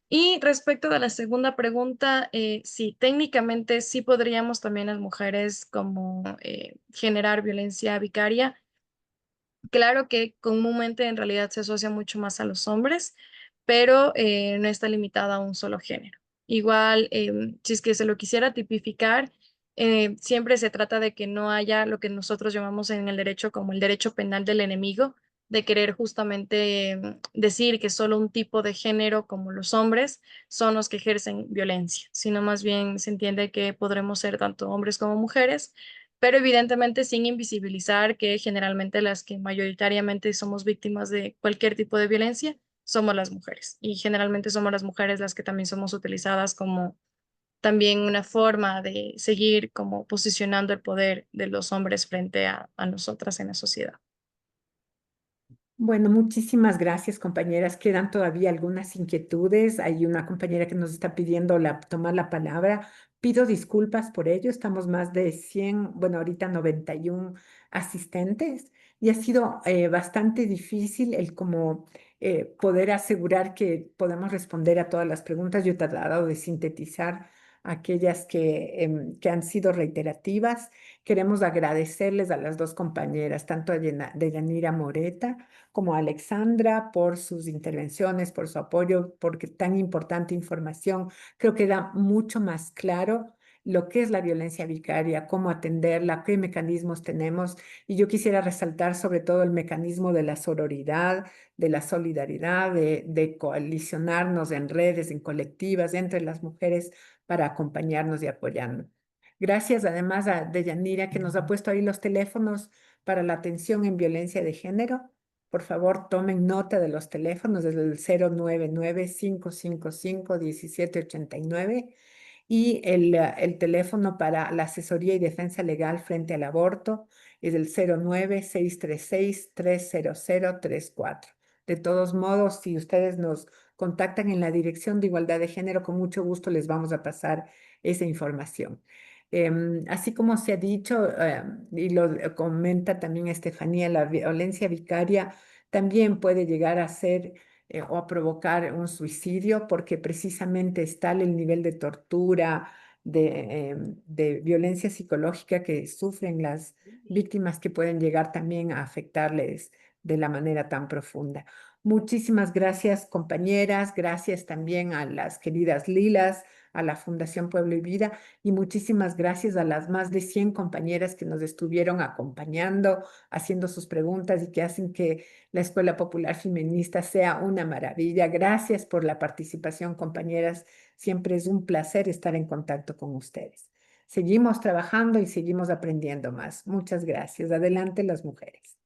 Y respecto de la segunda pregunta, sí, técnicamente sí podríamos también las mujeres como generar violencia vicaria. Claro que comúnmente en realidad se asocia mucho más a los hombres, pero no está limitada a un solo género. Igual, si es que se lo quisiera tipificar, siempre se trata de que no haya lo que nosotros llamamos en el derecho como el derecho penal del enemigo, de querer justamente decir que solo un tipo de género como los hombres son los que ejercen violencia, sino más bien se entiende que podremos ser tanto hombres como mujeres, pero evidentemente sin invisibilizar que generalmente las que mayoritariamente somos víctimas de cualquier tipo de violencia somos las mujeres. Y generalmente somos las mujeres las que también somos utilizadas como también una forma de seguir como posicionando el poder de los hombres frente a nosotras en la sociedad. Bueno, muchísimas gracias, compañeras. Quedan todavía algunas inquietudes. Hay una compañera que nos está pidiendo tomar la palabra. Pido disculpas por ello. Estamos más de 100, bueno, ahorita 91 asistentes y ha sido bastante difícil el como poder asegurar que podemos responder a todas las preguntas. Yo he tratado de sintetizar aquellas que han sido reiterativas. Queremos agradecerles a las 2 compañeras, tanto a Deyanira Moreta como a Alexandra por sus intervenciones, por su apoyo, porque tan importante información. Creo que da mucho más claro lo que es la violencia vicaria, cómo atenderla, qué mecanismos tenemos. Y yo quisiera resaltar sobre todo el mecanismo de la sororidad, de la solidaridad, de coalicionarnos en redes, en colectivas, entre las mujeres para acompañarnos y apoyarnos. Gracias además a Deyanira que nos ha puesto ahí los teléfonos para la atención en violencia de género. Por favor, tomen nota de los teléfonos desde el 099-555-1789 y el teléfono para la asesoría y defensa legal frente al aborto es el 09-636-30034. De todos modos, si ustedes nos contactan en la Dirección de Igualdad de Género, con mucho gusto les vamos a pasar esa información. Así como se ha dicho, y lo comenta también Estefanía, la violencia vicaria también puede llegar a ser o a provocar un suicidio, porque precisamente es tal el nivel de tortura, de violencia psicológica que sufren las víctimas que pueden llegar también a afectarles de la manera tan profunda. Muchísimas gracias, compañeras. Gracias también a las queridas Lilas, a la Fundación Pueblo y Vida, y muchísimas gracias a las más de 100 compañeras que nos estuvieron acompañando, haciendo sus preguntas y que hacen que la Escuela Popular Feminista sea una maravilla. Gracias por la participación, compañeras. Siempre es un placer estar en contacto con ustedes. Seguimos trabajando y seguimos aprendiendo más. Muchas gracias. Adelante las mujeres.